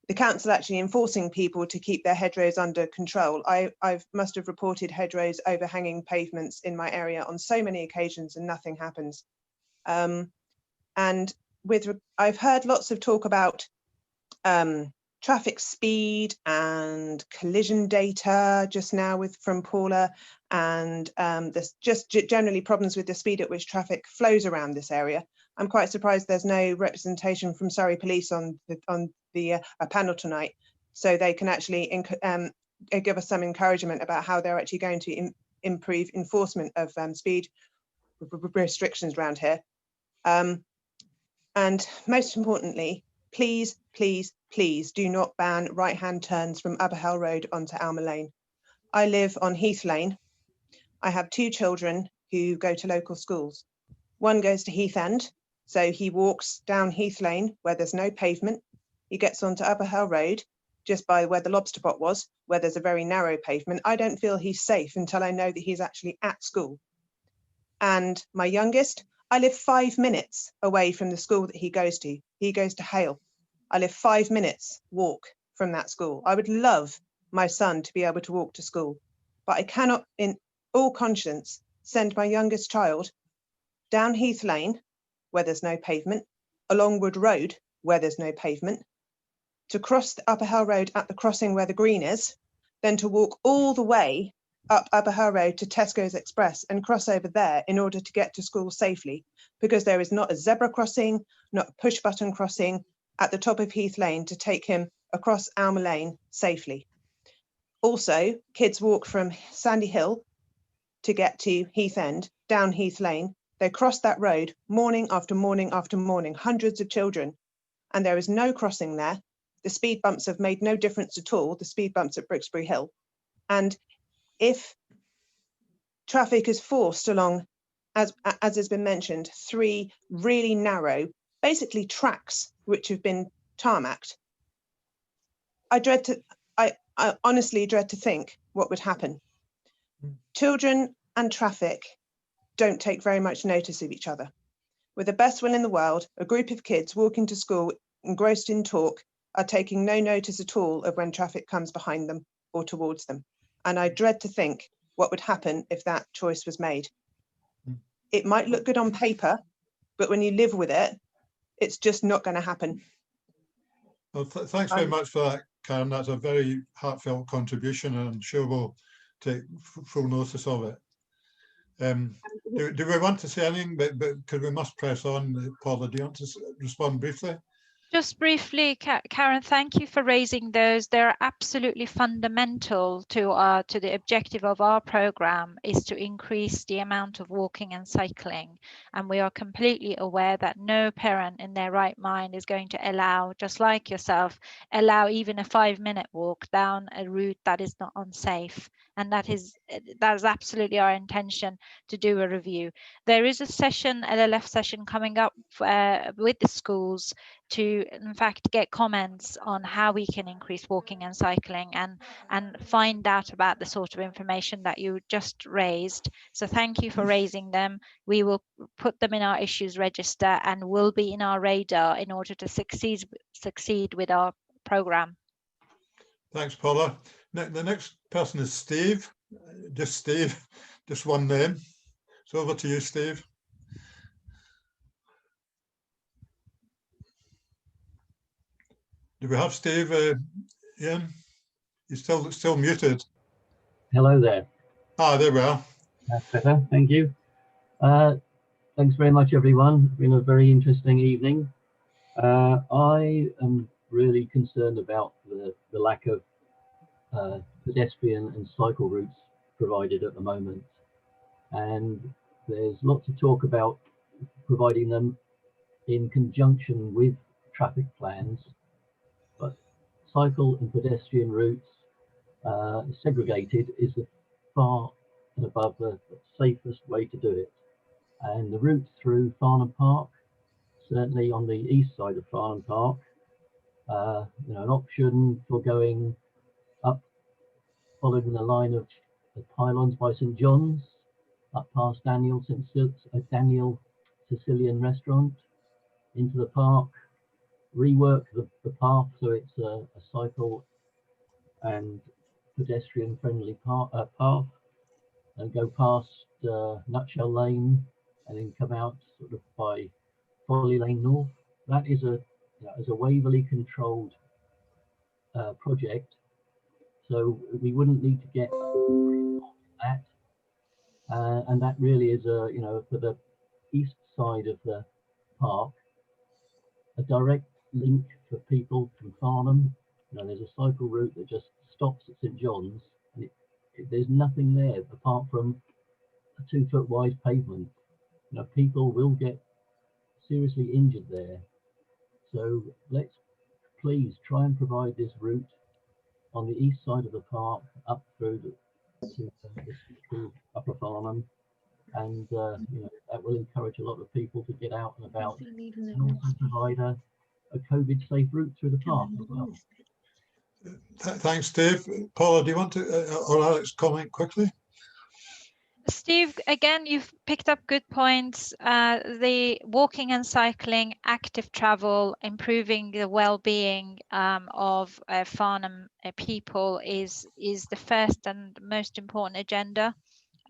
the council actually enforcing people to keep their hedgerows under control. I must have reported hedgerows overhanging pavements in my area on so many occasions and nothing happens. And I've heard lots of talk about traffic speed and collision data just now from Paula, and there's just generally problems with the speed at which traffic flows around this area. I'm quite surprised there's no representation from Surrey Police on the panel tonight, so they can actually give us some encouragement about how they're actually going to improve enforcement of speed restrictions around here. And most importantly, please, please, please do not ban right-hand turns from Upper Hale Road onto Alma Lane. I live on Heath Lane. I have 2 children who go to local schools. One goes to Heath End, so he walks down Heath Lane where there's no pavement. He gets onto Upper Hale Road, just by where the lobster pot was, where there's a very narrow pavement. I don't feel he's safe until I know that he's actually at school. And my youngest, I live 5 minutes away from the school that he goes to. He goes to Hale. I live 5 minutes walk from that school. I would love my son to be able to walk to school, but I cannot in all conscience send my youngest child down Heath Lane, where there's no pavement, along Wood Road, where there's no pavement, to cross the Upper Hale Road at the crossing where the green is, then to walk all the way up Upper Hale Road to Tesco's Express and cross over there in order to get to school safely, because there is not a zebra crossing, not a push button crossing at the top of Heath Lane to take him across Alma Lane safely. Also, kids walk from Sandy Hill to get to Heath End, down Heath Lane. They cross that road morning after morning after morning, hundreds of children, and there is no crossing there. The speed bumps have made no difference at all, the speed bumps at Brixbury Hill. And if traffic is forced along, as has been mentioned, 3 really narrow, basically tracks which have been tarmacked, I honestly dread to think what would happen. Children and traffic don't take very much notice of each other. With the best will in the world, a group of kids walking to school engrossed in talk are taking no notice at all of when traffic comes behind them or towards them. And I dread to think what would happen if that choice was made. It might look good on paper, but when you live with it, it's just not going to happen. Well, thanks very much for that, Karen. That's a very heartfelt contribution, and I'm sure we'll take full notice of it. Do we want to say anything? But because we must press on, Paula, do you want to respond briefly? Just briefly, Karen, thank you for raising those. They're absolutely fundamental to the objective of our programme, is to increase the amount of walking and cycling. And we are completely aware that no parent in their right mind is going to allow, just like yourself, allow even a 5-minute walk down a route that is not unsafe. And that is absolutely our intention, to do a review. There is a session, LLF session, coming up with the schools to, in fact, get comments on how we can increase walking and cycling, and find out about the sort of information that you just raised. So thank you for raising them. We will put them in our issues register and will be in our radar in order to succeed with our programme. Thanks, Paula. The next person is Steve. Just Steve, just one name. So over to you, Steve. Do we have Steve? Ian, he's still muted. Hello there. Ah, there we are. That's better. Thank you. Thanks very much, everyone. It's been a very interesting evening. I am really concerned about the lack of pedestrian and cycle routes provided at the moment, and there's lots of talk about providing them in conjunction with traffic plans, but cycle and pedestrian routes segregated is the far and above the safest way to do it. And the route through Farnham Park, certainly on the east side of Farnham Park, an option for going up following the line of the pylons by St John's, up past Daniel Sicilian restaurant, into the park, rework the path so it's a cycle and pedestrian friendly path, and go past Nutshell Lane and then come out sort of by Folly Lane North. That is a Waverley controlled project, so we wouldn't need to get that. And that really is for the east side of the park, a direct link for people from Farnham. There's a cycle route that just stops at St John's, and there's nothing there apart from a 2-foot wide pavement. People will get seriously injured there. So let's please try and provide this route on the east side of the park up through to Upper Farnham, and that will encourage a lot of people to get out and about, and also provide a COVID safe route through the park as well. Thanks, Dave. Paula, do you want to, or Alex, comment quickly? Steve, again, you've picked up good points. The walking and cycling, active travel, improving the well-being of Farnham people is the first and most important agenda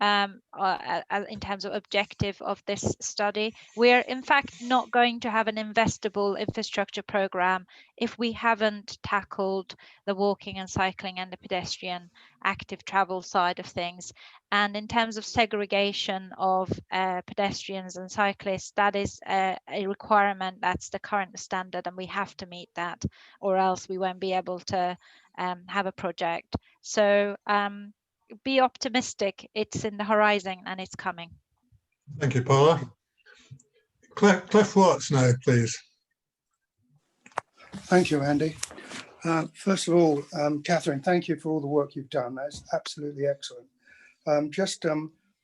in terms of objective of this study. We're in fact not going to have an investable infrastructure program if we haven't tackled the walking and cycling and the pedestrian active travel side of things. And in terms of segregation of pedestrians and cyclists, that is a requirement. That's the current standard, and we have to meet that, or else we won't be able to have a project. So be optimistic. It's in the horizon and it's coming. Thank you, Paula. Cliff Watts now, please. Thank you, Andy. First of all, Catherine, thank you for all the work you've done. That's absolutely excellent. Just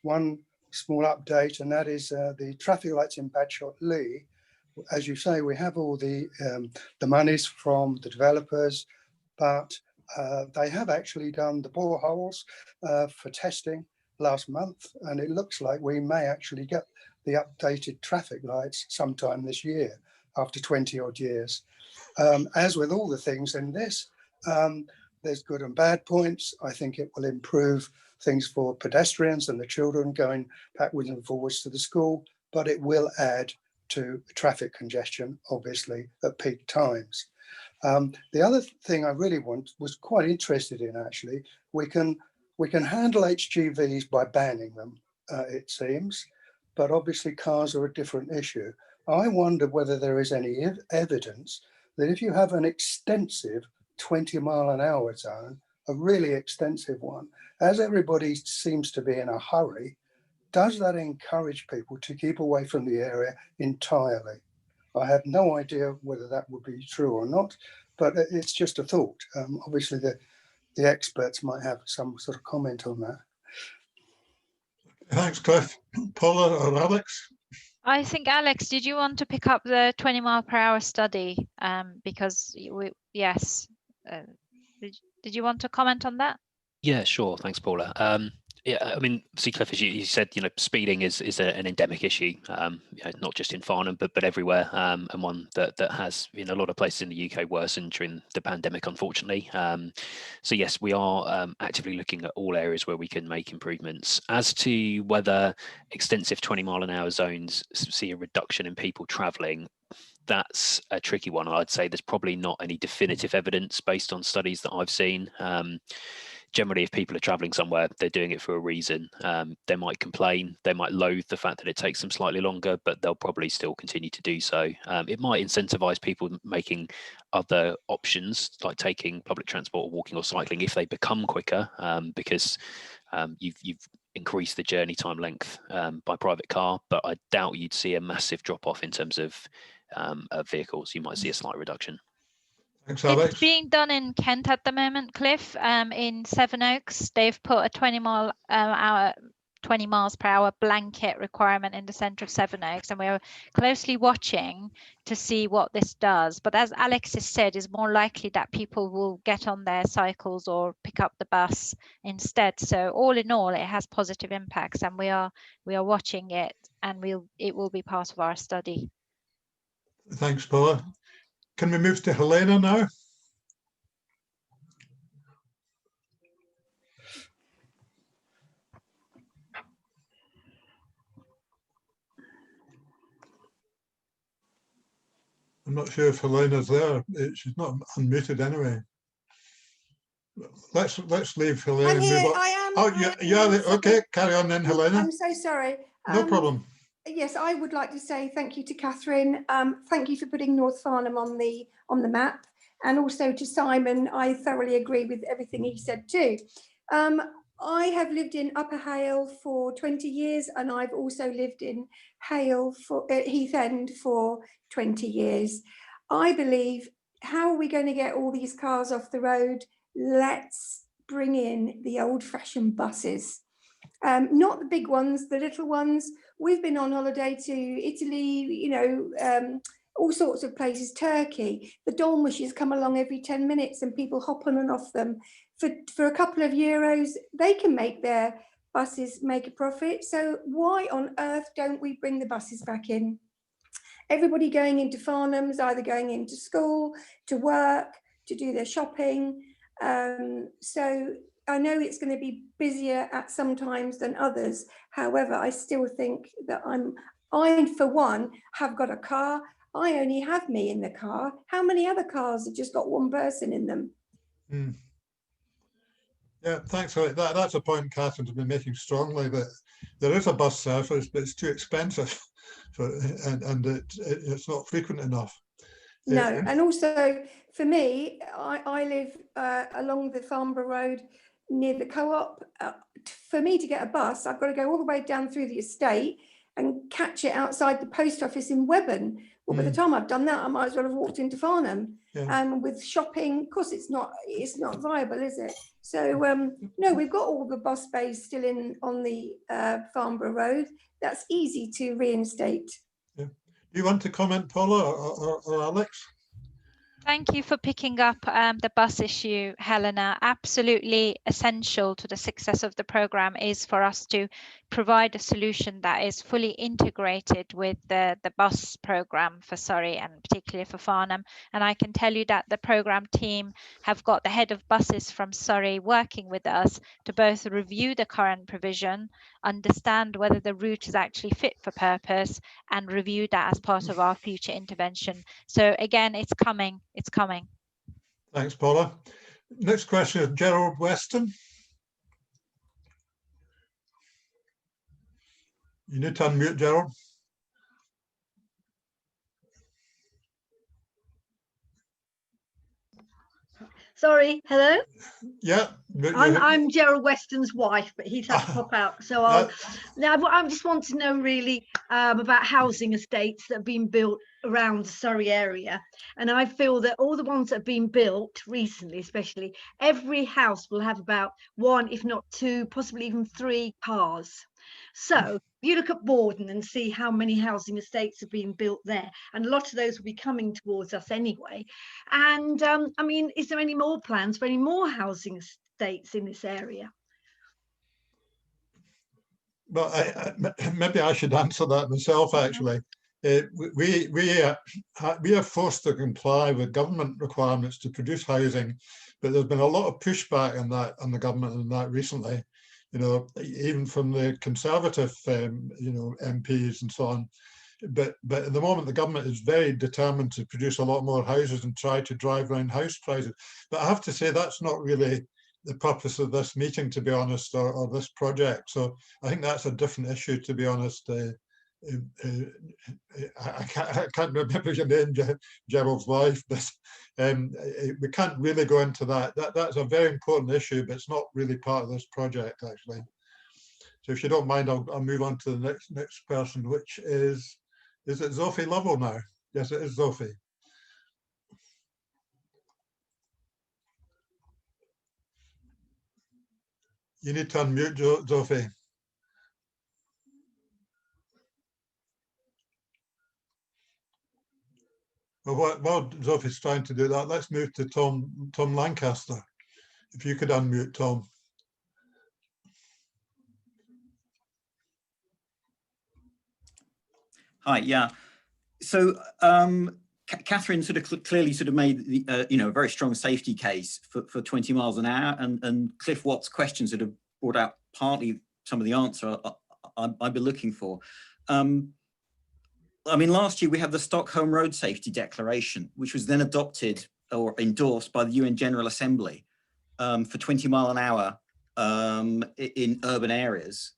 one small update, and that is the traffic lights in Badshot Lee. As you say, we have all the monies from the developers, but they have actually done the boreholes for testing last month, and it looks like we may actually get the updated traffic lights sometime this year after 20 odd years. As with all the things in this, there's good and bad points. I think it will improve things for pedestrians and the children going backwards and forwards to the school, but it will add to traffic congestion, obviously, at peak times. The other thing I really was quite interested in, actually, we can handle HGVs by banning them, it seems, but obviously cars are a different issue. I wonder whether there is any evidence that if you have an extensive 20-mile-an-hour zone, a really extensive one, as everybody seems to be in a hurry, does that encourage people to keep away from the area entirely? I have no idea whether that would be true or not, but it's just a thought. Obviously, the experts might have some sort of comment on that. Thanks, Cliff. Paula or Alex? I think, Alex, did you want to pick up the 20-mile-per-hour study? Because yes. Did you want to comment on that? Yeah, sure. Thanks, Paula. Yeah, I mean, see, Cliff, as you said, speeding is an endemic issue, not just in Farnham, but everywhere, and one that has, in a lot of places in the UK, worsened during the pandemic, unfortunately. So yes, we are actively looking at all areas where we can make improvements. As to whether extensive 20-mile-an-hour zones see a reduction in people travelling, that's a tricky one. I'd say there's probably not any definitive evidence based on studies that I've seen. Generally, if people are traveling somewhere, they're doing it for a reason. They might complain, they might loathe the fact that it takes them slightly longer, but they'll probably still continue to do so. It might incentivize people making other options, like taking public transport or walking or cycling, if they become quicker, because you've increased the journey time length by private car. But I doubt you'd see a massive drop off in terms of vehicles. You might see a slight reduction. Thanks, Alex. It's being done in Kent at the moment, Cliff. In Sevenoaks, they've put a 20 miles per hour blanket requirement in the centre of Sevenoaks, and we're closely watching to see what this does. But as Alex has said, it's more likely that people will get on their cycles or pick up the bus instead. So all in all, it has positive impacts, and we are watching it, and it will be part of our study. Thanks, Paula. Can we move to Helena now? I'm not sure if Helena's there. She's not unmuted anyway. Let's leave Helena. I'm here. Move on. I am. Oh, yeah. Okay, carry on then, Helena. I'm so sorry. No problem. Yes, I would like to say thank you to Catherine. Thank you for putting North Farnham on the map, and also to Simon. I thoroughly agree with everything he said too. I have lived in Upper Hale for 20 years, and I've also lived in Hale for Heath End for 20 years. I believe, how are we going to get all these cars off the road? Let's bring in the old-fashioned buses. Not the big ones, the little ones. We've been on holiday to Italy, all sorts of places, Turkey. The Dolmushes come along every 10 minutes and people hop on and off them. For a couple of euros, they can make their buses make a profit. So why on earth don't we bring the buses back in? Everybody going into Farnham's, either going into school, to work, to do their shopping. So I know it's going to be busier at some times than others. However, I still think that I, for one, have got a car. I only have me in the car. How many other cars have just got one person in them? Mm. Yeah, thanks for that. That's a point Catherine's been making strongly, that there is a bus service, but it's too expensive, and it's not frequent enough. No, and also for me, I live along the Farnborough Road near the co-op. For me to get a bus, I've got to go all the way down through the estate and catch it outside the post office in Webburn. Well, by the time I've done that, I might as well have walked into Farnham. And with shopping, of course, it's not viable, is it? So no, we've got all the bus bays still on the Farnborough Road. That's easy to reinstate. Yeah. Do you want to comment, Paula or Alex? Thank you for picking up the bus issue, Helena. Absolutely essential to the success of the programme is for us to provide a solution that is fully integrated with the bus programme for Surrey and particularly for Farnham. And I can tell you that the programme team have got the head of buses from Surrey working with us to both review the current provision, understand whether the route is actually fit for purpose, and review that as part of our future intervention. So again, it's coming. It's coming. Thanks, Paula. Next question is Gerald Weston. You need to unmute, Gerald. Sorry, hello? Yeah. I'm Gerald Weston's wife, but he's had to pop out. So I just want to know really about housing estates that have been built around the Surrey area. And I feel that all the ones that have been built recently, especially, every house will have about one, if not two, possibly even three cars. So you look at Borden and see how many housing estates have been built there, and a lot of those will be coming towards us anyway. And I mean, is there any more plans for any more housing estates in this area? Well, maybe I should answer that myself, actually. We are forced to comply with government requirements to produce housing, but there's been a lot of pushback on the government on that recently. Even from the Conservative, MPs and so on. But at the moment, the government is very determined to produce a lot more houses and try to drive around house prices. But I have to say that's not really the purpose of this meeting, to be honest, or this project. So I think that's a different issue, to be honest. I can't remember your name, Gerald's wife, but we can't really go into that. That's a very important issue, but it's not really part of this project, actually. So if you don't mind, I'll move on to the next person, which is it Sophie Lovell now? Yes, it is Sophie. You need to unmute, Sophie. Well, while Sophie's trying to do that, let's move to Tom Lancaster. If you could unmute Tom. Hi, yeah. So Catherine sort of clearly sort of made the, you know, a very strong safety case for 20 miles an hour, and Cliff Watt's questions sort of brought out partly some of the answer I'd be looking for. I mean, last year we had the Stockholm Road Safety Declaration, which was then adopted or endorsed by the UN General Assembly for 20 mile an hour in urban areas.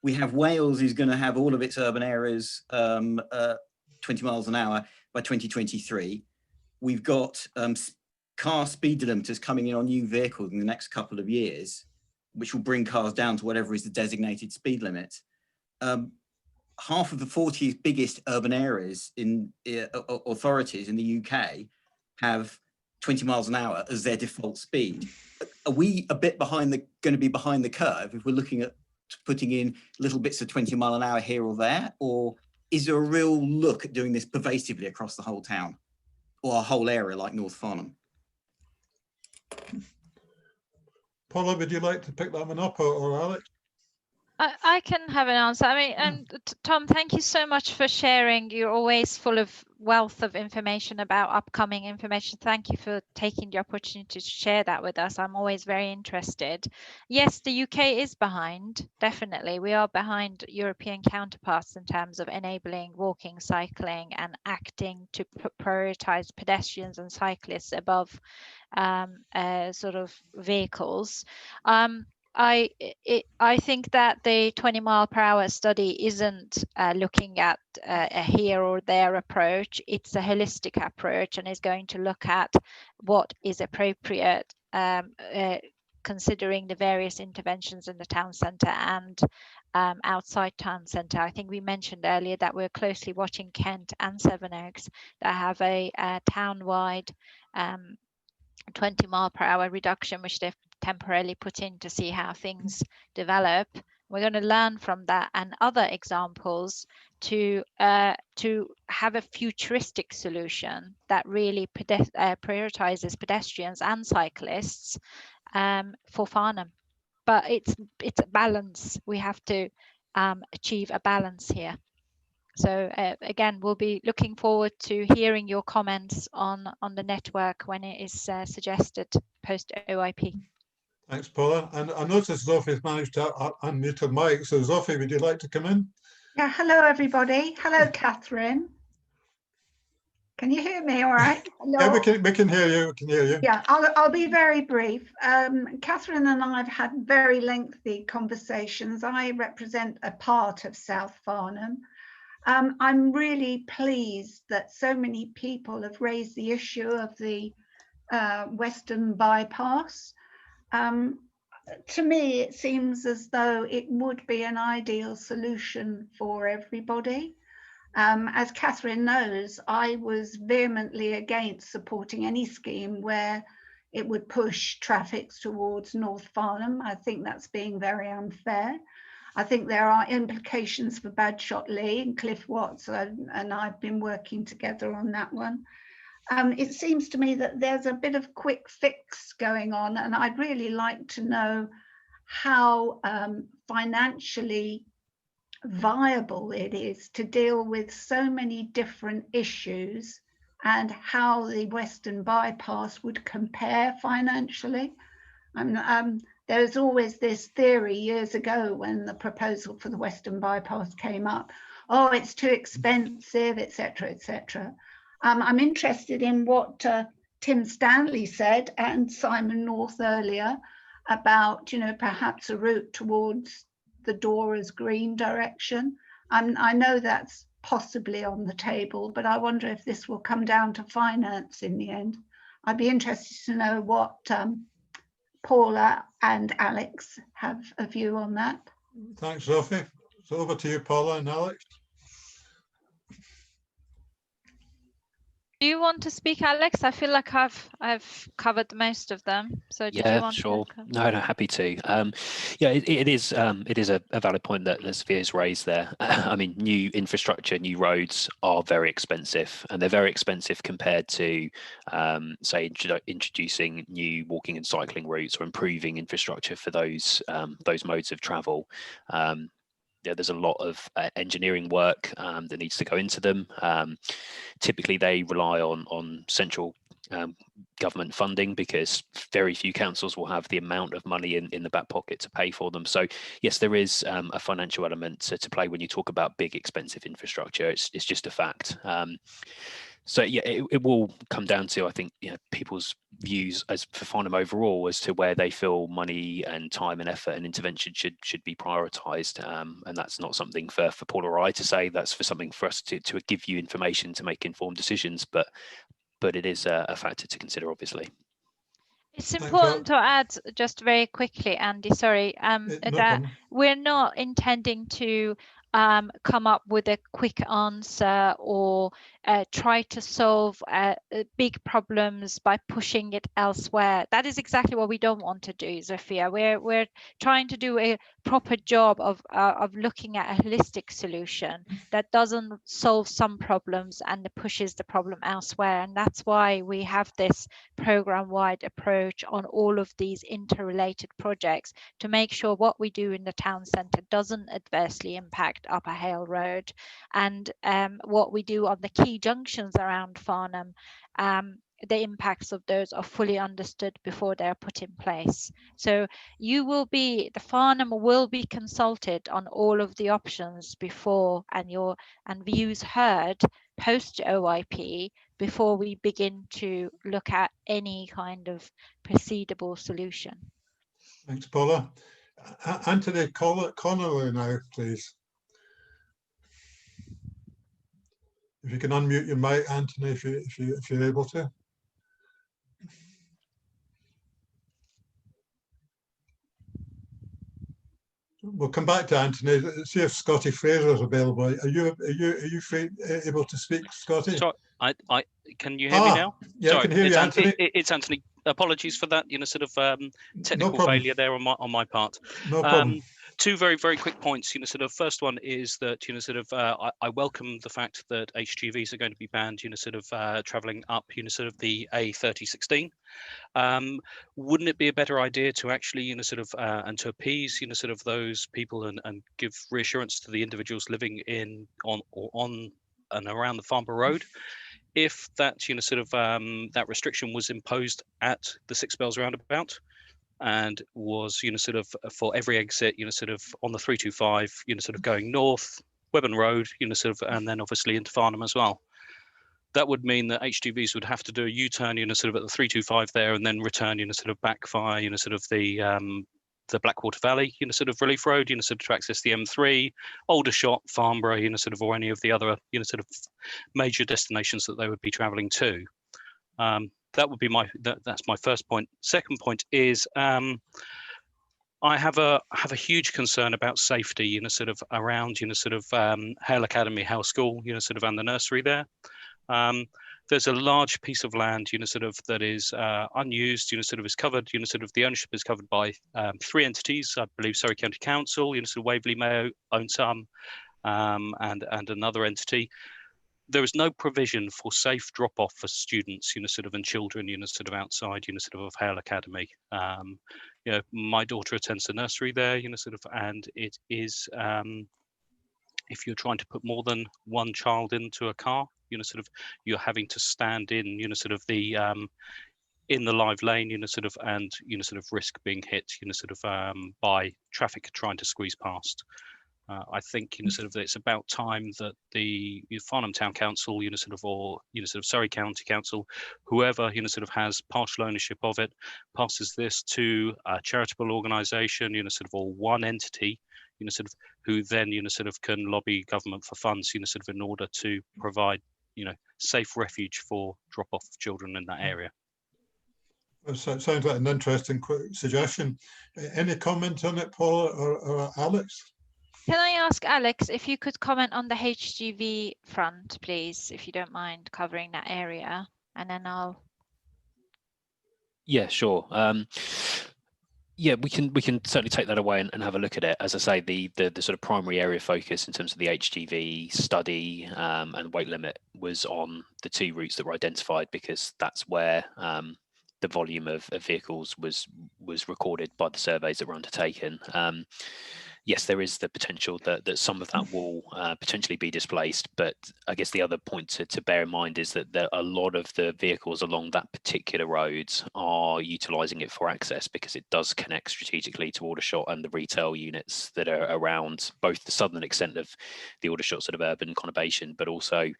We have Wales is going to have all of its urban areas 20 miles an hour by 2023. We've got car speed limiters coming in on new vehicles in the next couple of years, which will bring cars down to whatever is the designated speed limit. Half of the 40 biggest urban areas in authorities in the UK have 20 miles an hour as their default speed. Are we a bit behind the, going to be behind the curve if we're looking at putting in little bits of 20 mile an hour here or there? Or is there a real look at doing this pervasively across the whole town or a whole area like North Farnham? Paula, would you like to pick that one up, or Alex? I can have an answer. I mean, Tom, thank you so much for sharing. You're always full of wealth of information about upcoming information. Thank you for taking the opportunity to share that with us. I'm always very interested. Yes, the UK is behind, definitely. We are behind European counterparts in terms of enabling walking, cycling, and acting to prioritize pedestrians and cyclists above sort of vehicles. I think that the 20 mile per hour study isn't looking at a here or there approach. It's a holistic approach and is going to look at what is appropriate, considering the various interventions in the town centre and outside town centre. I think we mentioned earlier that we're closely watching Kent and Sevenoaks that have a town-wide 20 mile per hour reduction, which they've temporarily put in to see how things develop. We're going to learn from that and other examples to have a futuristic solution that really prioritizes pedestrians and cyclists for Farnham. But it's a balance. We have to achieve a balance here. So again, we'll be looking forward to hearing your comments on the network when it is suggested post OIP. Thanks, Paula. And I noticed Sophie's managed to unmute her mic. So Sophie, would you like to come in? Yeah, hello everybody. Hello, Catherine. Can you hear me all right? Hello? Yeah, we can hear you. We can hear you. Yeah, I'll be very brief. Catherine and I have had very lengthy conversations. I represent a part of South Farnham. I'm really pleased that so many people have raised the issue of the Western bypass. To me, it seems as though it would be an ideal solution for everybody. As Catherine knows, I was vehemently against supporting any scheme where it would push traffic towards North Farnham. I think that's being very unfair. I think there are implications for Badshot Lee and Cliff Watts, and I've been working together on that one. It seems to me that there's a bit of quick fix going on, and I'd really like to know how financially viable it is to deal with so many different issues and how the Western bypass would compare financially. There was always this theory years ago when the proposal for the Western bypass came up, oh, it's too expensive, etc., etc. I'm interested in what Tim Stanley said and Simon North earlier about, you know, perhaps a route towards the Doras Green direction. I know that's possibly on the table, but I wonder if this will come down to finance in the end. I'd be interested to know what Paula and Alex have a view on that. Thanks, Sophie. So over to you, Paula and Alex. Do you want to speak, Alex? I feel like I've covered most of them. So did you want sure. to? No, happy to. Yeah, it is a valid point that Sophia's raised there. I mean, new infrastructure, new roads are very expensive, and they're very expensive compared to, say, introducing new walking and cycling routes or improving infrastructure for those modes of travel. there's a lot of engineering work that needs to go into them. Typically, they rely on central government funding because very few councils will have the amount of money in the back pocket to pay for them. So yes, there is a financial element to play when you talk about big, expensive infrastructure. It's just a fact. So yeah, it will come down to, I think, people's views as for Farnham overall as to where they feel money and time and effort and intervention should be prioritised, and that's not something for Paul or I to say. That's for something for us to give you information to make informed decisions. But it is a factor to consider, obviously. It's important to add just very quickly, Andy, sorry, that we're not intending to come up with a quick answer or try to solve big problems by pushing it elsewhere. That is exactly what we don't want to do, Zofia. We're trying to do a proper job of looking at a holistic solution that doesn't solve some problems and pushes the problem elsewhere. And that's why we have this program-wide approach on all of these interrelated projects to make sure what we do in the town centre doesn't adversely impact Upper Hale Road, and what we do on the key junctions around Farnham, the impacts of those are fully understood before they're put in place. So the Farnham will be consulted on all of the options before, and views heard post OIP before we begin to look at any kind of proceedable solution. Thanks, Paula. Anthony Connolly now, please. If you can unmute your mic, Anthony, if you're able to. We'll come back to Anthony. See if Scotty Frazier is available. Are you able to speak, Scotty? Sorry, I can you hear me now? Yeah, sorry, I can hear you, Anthony. It's Anthony. Apologies for that, technical failure there on my part. No problem. Two very, very quick points. First one is that I welcome the fact that HGVs are going to be banned. Travelling up the A3016. Wouldn't it be a better idea to actually and to appease those people and give reassurance to the individuals living on and around the Farnborough Road, if that that restriction was imposed at the Six Bells roundabout and was for every exit on the 325 going north Webburn Road and then obviously into Farnham as well. That would mean that HGVs would have to do a U-turn at the 325 there and then return back via the Blackwater Valley Relief Road to access the M3, Aldershot, Farnborough or any of the other major destinations that they would be travelling to. That would be that's my first point. Second point is I have a huge concern about safety around Hale Academy, Hale School and the nursery there. There's a large piece of land that is unused is covered the ownership is covered by 3 entities. I believe Surrey County Council, Waverley Mayo owns some, and another entity. There is no provision for safe drop-off for students and children outside of Hale Academy. My daughter attends the nursery there and it is if you're trying to put more than one child into a car, you're having to stand in the in the live lane and risk being hit by traffic trying to squeeze past. I think it's about time that the Farnham Town Council or Surrey County Council, whoever has partial ownership of it, passes this to a charitable organisation or one entity who then can lobby government for funds in order to provide safe refuge for drop-off of children in that area. So it sounds like an interesting suggestion. Any comment on it, Paul or Alex? Can I ask Alex if you could comment on the HGV front, please, if you don't mind covering that area, and then I'll. Yeah, sure. Yeah, we can certainly take that away and have a look at it. As I say, the sort of primary area focus in terms of the HGV study and weight limit was on the 2 routes that were identified, because that's where the volume of vehicles was recorded by the surveys that were undertaken. yes, there is the potential that some of that will potentially be displaced. But I guess the other point to bear in mind is that a lot of the vehicles along that particular roads are utilising it for access, because it does connect strategically to Aldershot and the retail units that are around both the southern extent of the Aldershot sort of urban conurbation, but also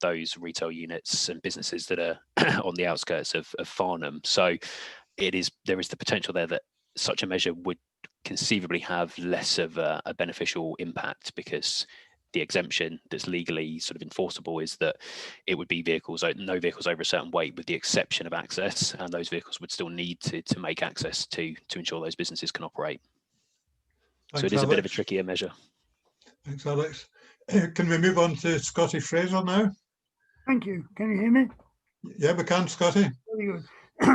those retail units and businesses that are on the outskirts of Farnham. So there is the potential there that such a measure would conceivably have less of a beneficial impact, because the exemption that's legally sort of enforceable is that it would be no vehicles over a certain weight, with the exception of access, and those vehicles would still need to make access to ensure those businesses can operate. Thanks, so it is Alex. a bit of a trickier measure. Thanks, Alex. Can we move on to Scotty Frazier now? Thank you. Can you hear me? Yeah, we can, Scotty. Very good.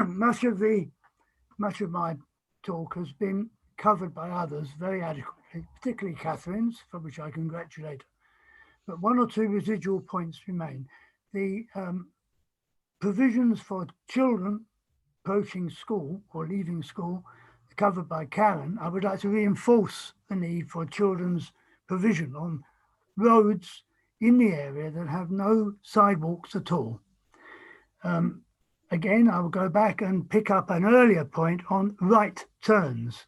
Much of my talk has been covered by others very adequately, particularly Catherine's, for which I congratulate her. But one or two residual points remain. The provisions for children approaching school or leaving school covered by Karen, I would like to reinforce the need for children's provision on roads in the area that have no sidewalks at all. Again, I will go back and pick up an earlier point on right turns.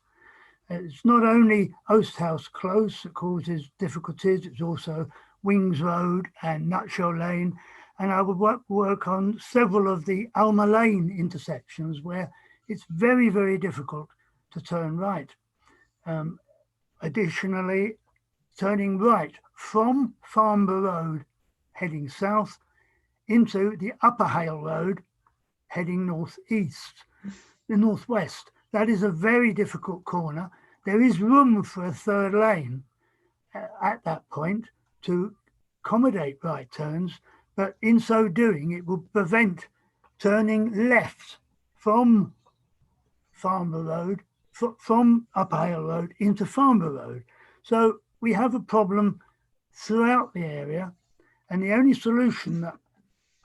It's not only Oasthouse Close that causes difficulties, it's also Wings Road and Nutshell Lane. And I would work on several of the Alma Lane intersections where it's very, very difficult to turn right. Additionally, turning right from Farnborough Road heading south into the Upper Hale Road heading northwest. That is a very difficult corner. There is room for a third lane at that point to accommodate right turns, but in so doing, it will prevent turning left from Farnborough Road, from Upper Hale Road into Farnborough Road. So we have a problem throughout the area, and the only solution that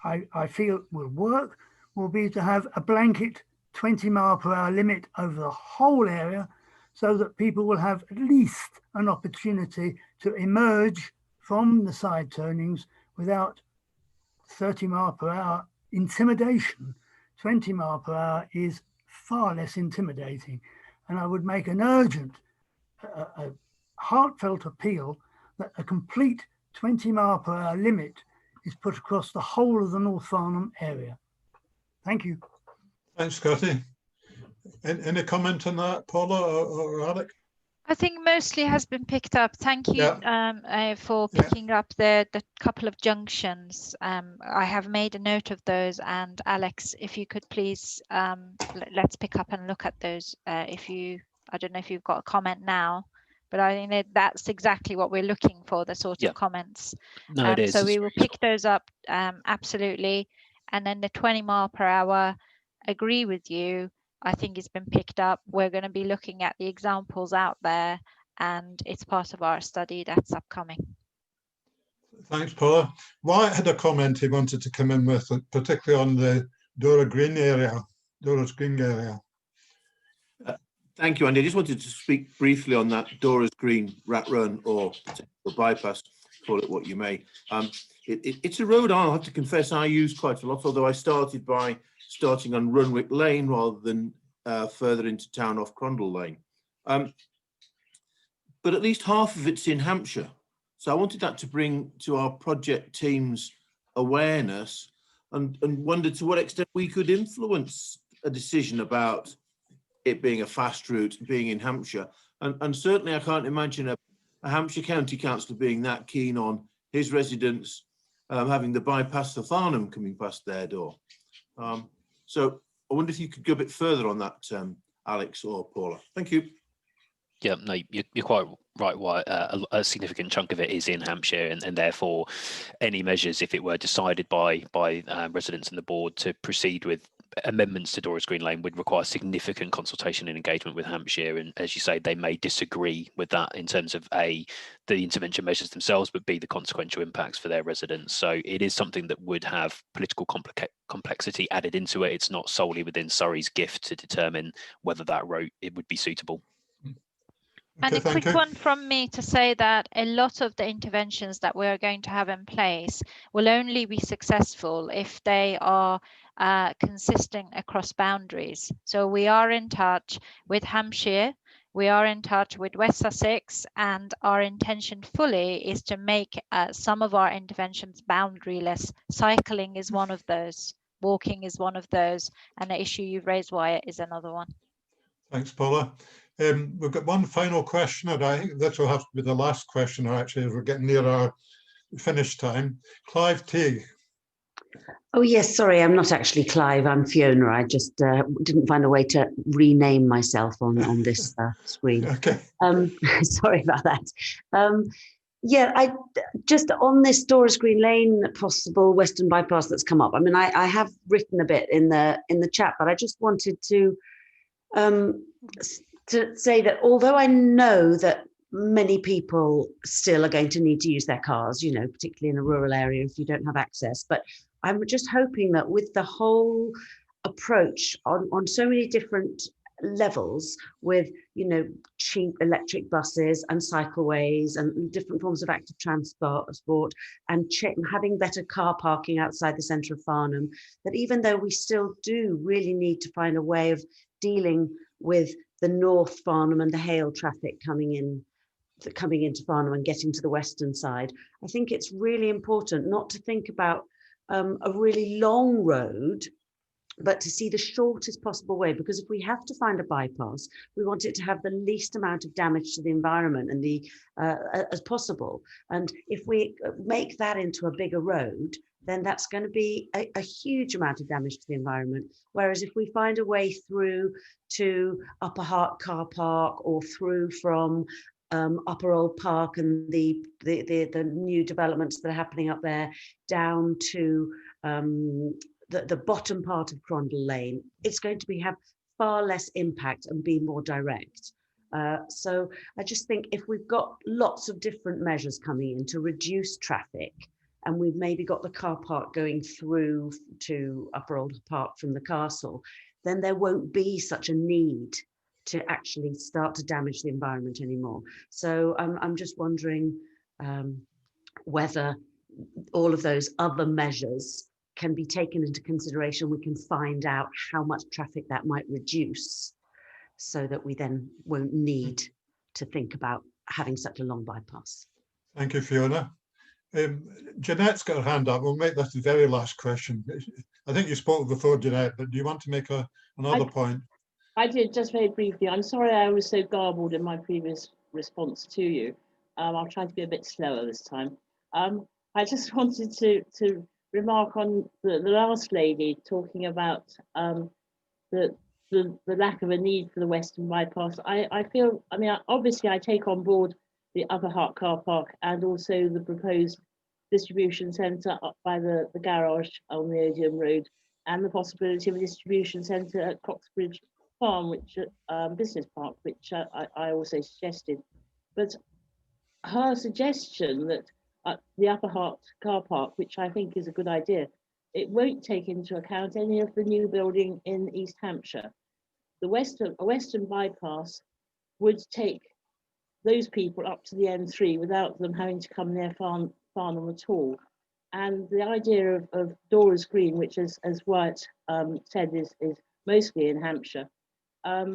I feel will work will be to have a blanket 20-mile-per-hour limit over the whole area, so that people will have at least an opportunity to emerge from the side turnings without 30-mile-per-hour intimidation. 20-mile-per-hour is far less intimidating. And I would make an urgent, a heartfelt appeal that a complete 20-mile-per-hour limit is put across the whole of the North Farnham area. Thank you. Thanks, Scotty. Any comment on that, Paula or Alec? I think mostly has been picked up. Thank you for picking up the couple of junctions. I have made a note of those, and Alex, if you could please let's pick up and look at those. I don't know if you've got a comment now, but I think that's exactly what we're looking for, the sort of comments. No, it is. So we will pick those up, absolutely. And then the 20-mile-per-hour, agree with you. I think it's been picked up. We're going to be looking at the examples out there, and it's part of our study that's upcoming. Thanks, Paula. Wyatt had a comment he wanted to come in with, particularly on the Dora's Green area. Thank you, Andy. I just wanted to speak briefly on that Dora's Green rat run or bypass, call it what you may. It's a road I'll have to confess I use quite a lot, although I started by starting on Runwick Lane rather than further into town off Crondall Lane. But at least half of it's in Hampshire. So I wanted that to bring to our project team's awareness and wondered to what extent we could influence a decision about it being a fast route, being in Hampshire. And certainly I can't imagine a Hampshire County Councillor being that keen on his residents having the bypass for Farnham coming past their door. So I wonder if you could go a bit further on that, Alex or Paula. Thank you. Yeah, no, you're quite right. Why a significant chunk of it is in Hampshire, and therefore any measures, if it were decided by residents and the board to proceed with amendments to Dora's Green Lane, would require significant consultation and engagement with Hampshire. And as you say, they may disagree with that in terms of A, the intervention measures themselves, but B, the consequential impacts for their residents. So it is something that would have political complexity added into it. It's not solely within Surrey's gift to determine whether that route it would be suitable. And Okay, a thank quick you. one from me to say that a lot of the interventions that we're going to have in place will only be successful if they are consistent across boundaries. So we are in touch with Hampshire, we are in touch with West Sussex, and our intention fully is to make some of our interventions boundaryless. Cycling is one of those, walking is one of those, and the issue you've raised, Wyatt, is another one. Thanks, Paula. We've got one final question, and I think this will have to be the last question, actually, as we're getting near our finish time. Clive Teague. Oh, yes, sorry, I'm not actually Clive, I'm Fiona. I just didn't find a way to rename myself on this screen. Okay. Sorry about that. Yeah, I just on this Doris Green Lane possible Western bypass that's come up. I mean, I have written a bit in the chat, but I just wanted to say that although I know that many people still are going to need to use their cars, you know, particularly in a rural area if you don't have access, but I'm just hoping that with the whole approach on so many different levels with, you know, cheap electric buses and cycleways and different forms of active transport and having better car parking outside the centre of Farnham, that even though we still do really need to find a way of dealing with the North Farnham and the Hale traffic coming into Farnham and getting to the western side, I think it's really important not to think about a really long road, but to see the shortest possible way, because if we have to find a bypass, we want it to have the least amount of damage to the environment and as possible. And if we make that into a bigger road, then that's going to be a huge amount of damage to the environment. Whereas if we find a way through to Upper Hale car park or through from Upper Old Park and the new developments that are happening up there down to the bottom part of Crondall Lane, it's going to have far less impact and be more direct. So I just think if we've got lots of different measures coming in to reduce traffic, and we've maybe got the car park going through to Upper Old Park from the castle, then there won't be such a need to actually start to damage the environment anymore. So I'm just wondering whether all of those other measures can be taken into consideration. We can find out how much traffic that might reduce so that we then won't need to think about having such a long bypass. Thank you, Fiona. Jeanette's got her hand up. We'll make that the very last question. I think you spoke before, Jeanette, but do you want to make another point? I did, just very briefly. I'm sorry I was so garbled in my previous response to you. I'll try to be a bit slower this time. I just wanted to remark on the last lady talking about the lack of a need for the Western bypass. I feel, I mean, obviously I take on board the Upper Hale car park and also the proposed distribution centre up by the garage on the Odium Road, and the possibility of a distribution centre at Coxbridge Farm, which business park, which I also suggested. But her suggestion that the Upper Hale car park, which I think is a good idea, it won't take into account any of the new building in East Hampshire. A Western bypass would take those people up to the M3 without them having to come near Farnham at all. And the idea of Doris Green, which as Wyatt said is mostly in Hampshire, a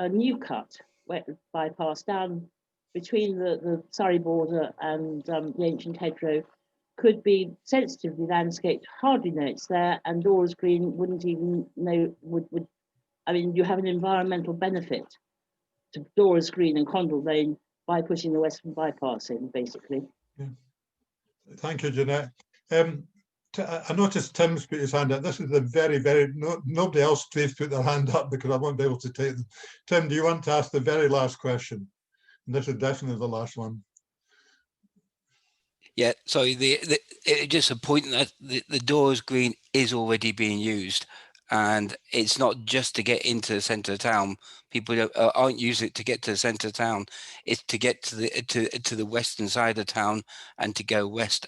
new cut bypass down between the Surrey border and the ancient hedgerow could be sensitively landscaped, hardly know it's there, and Doris Green wouldn't even know, I mean, you have an environmental benefit to Doris Green and Crondall Lane by putting the Western bypass in, basically. Yeah. Thank you, Jeanette. I noticed Tim's put his hand up. This is the nobody else please put their hand up because I won't be able to take them. Tim, do you want to ask the very last question? And this is definitely the last one. Yeah, sorry, just a point that the Doris Green is already being used, and it's not just to get into the centre of town. People aren't using it to get to the centre of town. It's to get to the western side of town and to go west.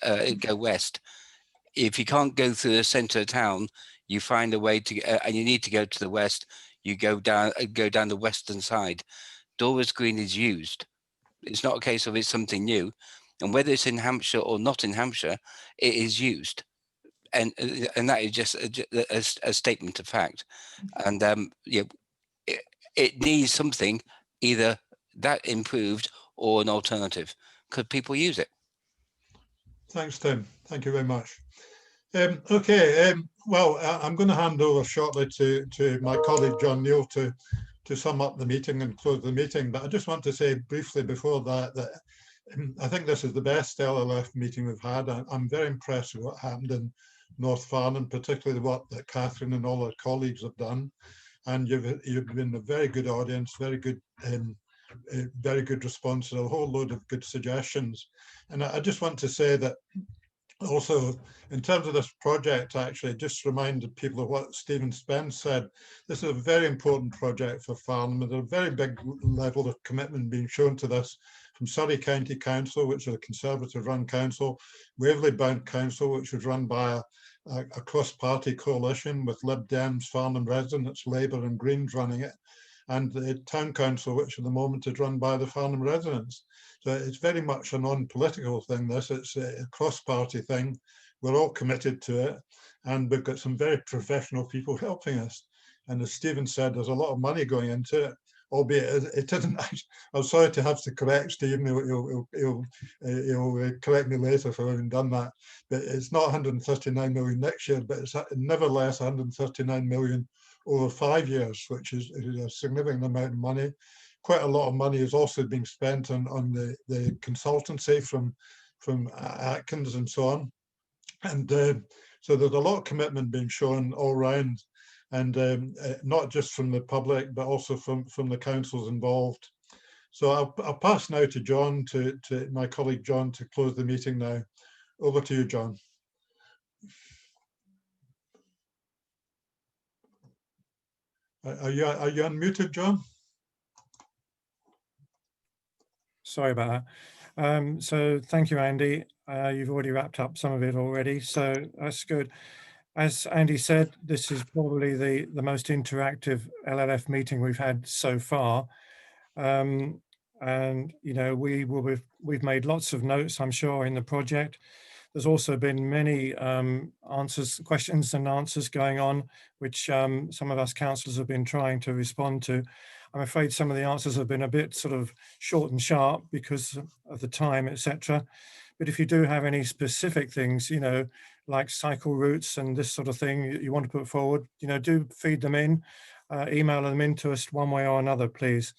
If you can't go through the centre of town, you find a way to, and you need to go to the west. You go down the western side Dora's Green is used. It's not a case of it's something new. And whether it's in Hampshire or not in Hampshire, it is used. And that is just a statement of fact. And yeah, it needs something, either that improved or an alternative. Could people use it? Thanks, Tim. Thank you very much. Okay, well, I'm going to hand over shortly to my colleague John Neal to sum up the meeting and close the meeting. But I just want to say briefly before that I think this is the best LLF meeting we've had. I'm very impressed with what happened in North Farnham, particularly what that Catherine and all her colleagues have done. And you've been a very good audience, very good response to a whole load of good suggestions. And I just want to say that also, in terms of this project, actually, just reminded people of what Stephen Spence said. This is a very important project for Farnham. There's a very big level of commitment being shown to this from Surrey County Council, which is a Conservative-run council, Waverley-bound council, which was run by a cross-party coalition with Lib Dems, Farnham residents, Labour and Greens running it, and the Town Council, which at the moment is run by the Farnham residents. So it's very much a non-political thing, this. It's a cross-party thing. We're all committed to it, and we've got some very professional people helping us. And as Stephen said, there's a lot of money going into it, albeit it isn't. I'm sorry to have to correct Stephen. He'll correct me later if I haven't done that. But it's not 139 million next year, but it's nevertheless 139 million over 5 years, which is a significant amount of money. Quite a lot of money is also being spent on the consultancy from Atkins and so on. And so there's a lot of commitment being shown all round, and not just from the public, but also from the councils involved. So I'll pass now to John, to my colleague John, to close the meeting now. Over to you, John. Are you unmuted, John? Sorry about that. So thank you, Andy. You've already wrapped up some of it already, so that's good. As Andy said, this is probably the most interactive LLF meeting we've had so far. And you know, we've made lots of notes, I'm sure, in the project. There's also been many questions and answers going on, which some of us councillors have been trying to respond to. I'm afraid some of the answers have been a bit sort of short and sharp because of the time, etc. But if you do have any specific things, you know, like cycle routes and this sort of thing you want to put forward, you know, do feed them in, email them in to us one way or another, please.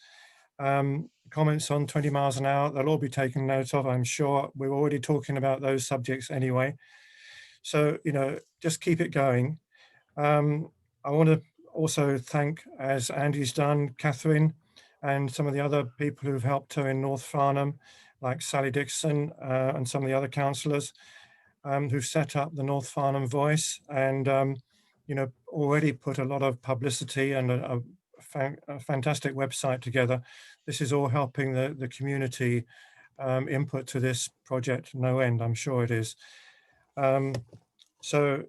Comments on 20 miles an hour, they'll all be taken note of, I'm sure. We're already talking about those subjects anyway. So, you know, just keep it going. I want to also thank, as Andy's done, Catherine and some of the other people who've helped her in North Farnham, like Sally Dixon and some of the other councillors who've set up the North Farnham Voice and, you know, already put a lot of publicity and a fantastic website together. This is all helping the community input to this project no end, I'm sure it is. So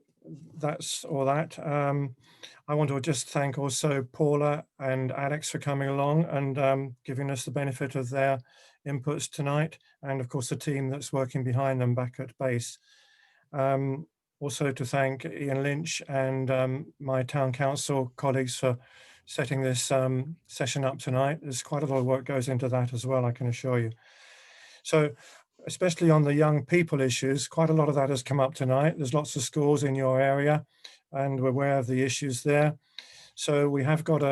that's all that. I want to just thank also Paula and Alex for coming along and giving us the benefit of their inputs tonight, and of course the team that's working behind them back at base. Also to thank Ian Lynch and my town council colleagues for setting this session up tonight. There's quite a lot of work goes into that as well, I can assure you. So especially on the young people issues, quite a lot of that has come up tonight. There's lots of schools in your area and we're aware of the issues there. So we have got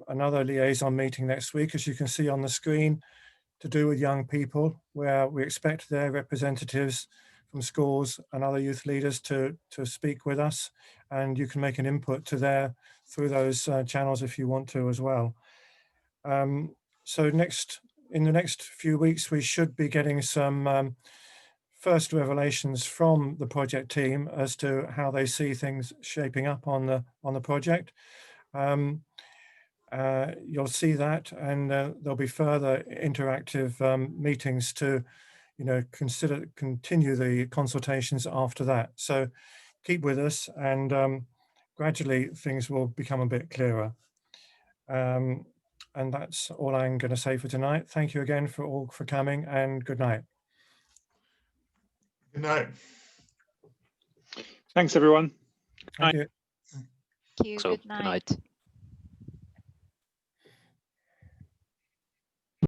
another liaison meeting next week, as you can see on the screen, to do with young people, where we expect their representatives from schools and other youth leaders to speak with us, and you can make an input to through those channels if you want to as well. So in the next few weeks, we should be getting some first revelations from the project team as to how they see things shaping up on the project. You'll see that, and there'll be further interactive meetings to, you know, continue the consultations after that. So keep with us, and gradually things will become a bit clearer. And that's all I'm going to say for tonight. Thank you again for coming, and good night. Good night. Thanks, everyone. Thank you. So, Good night.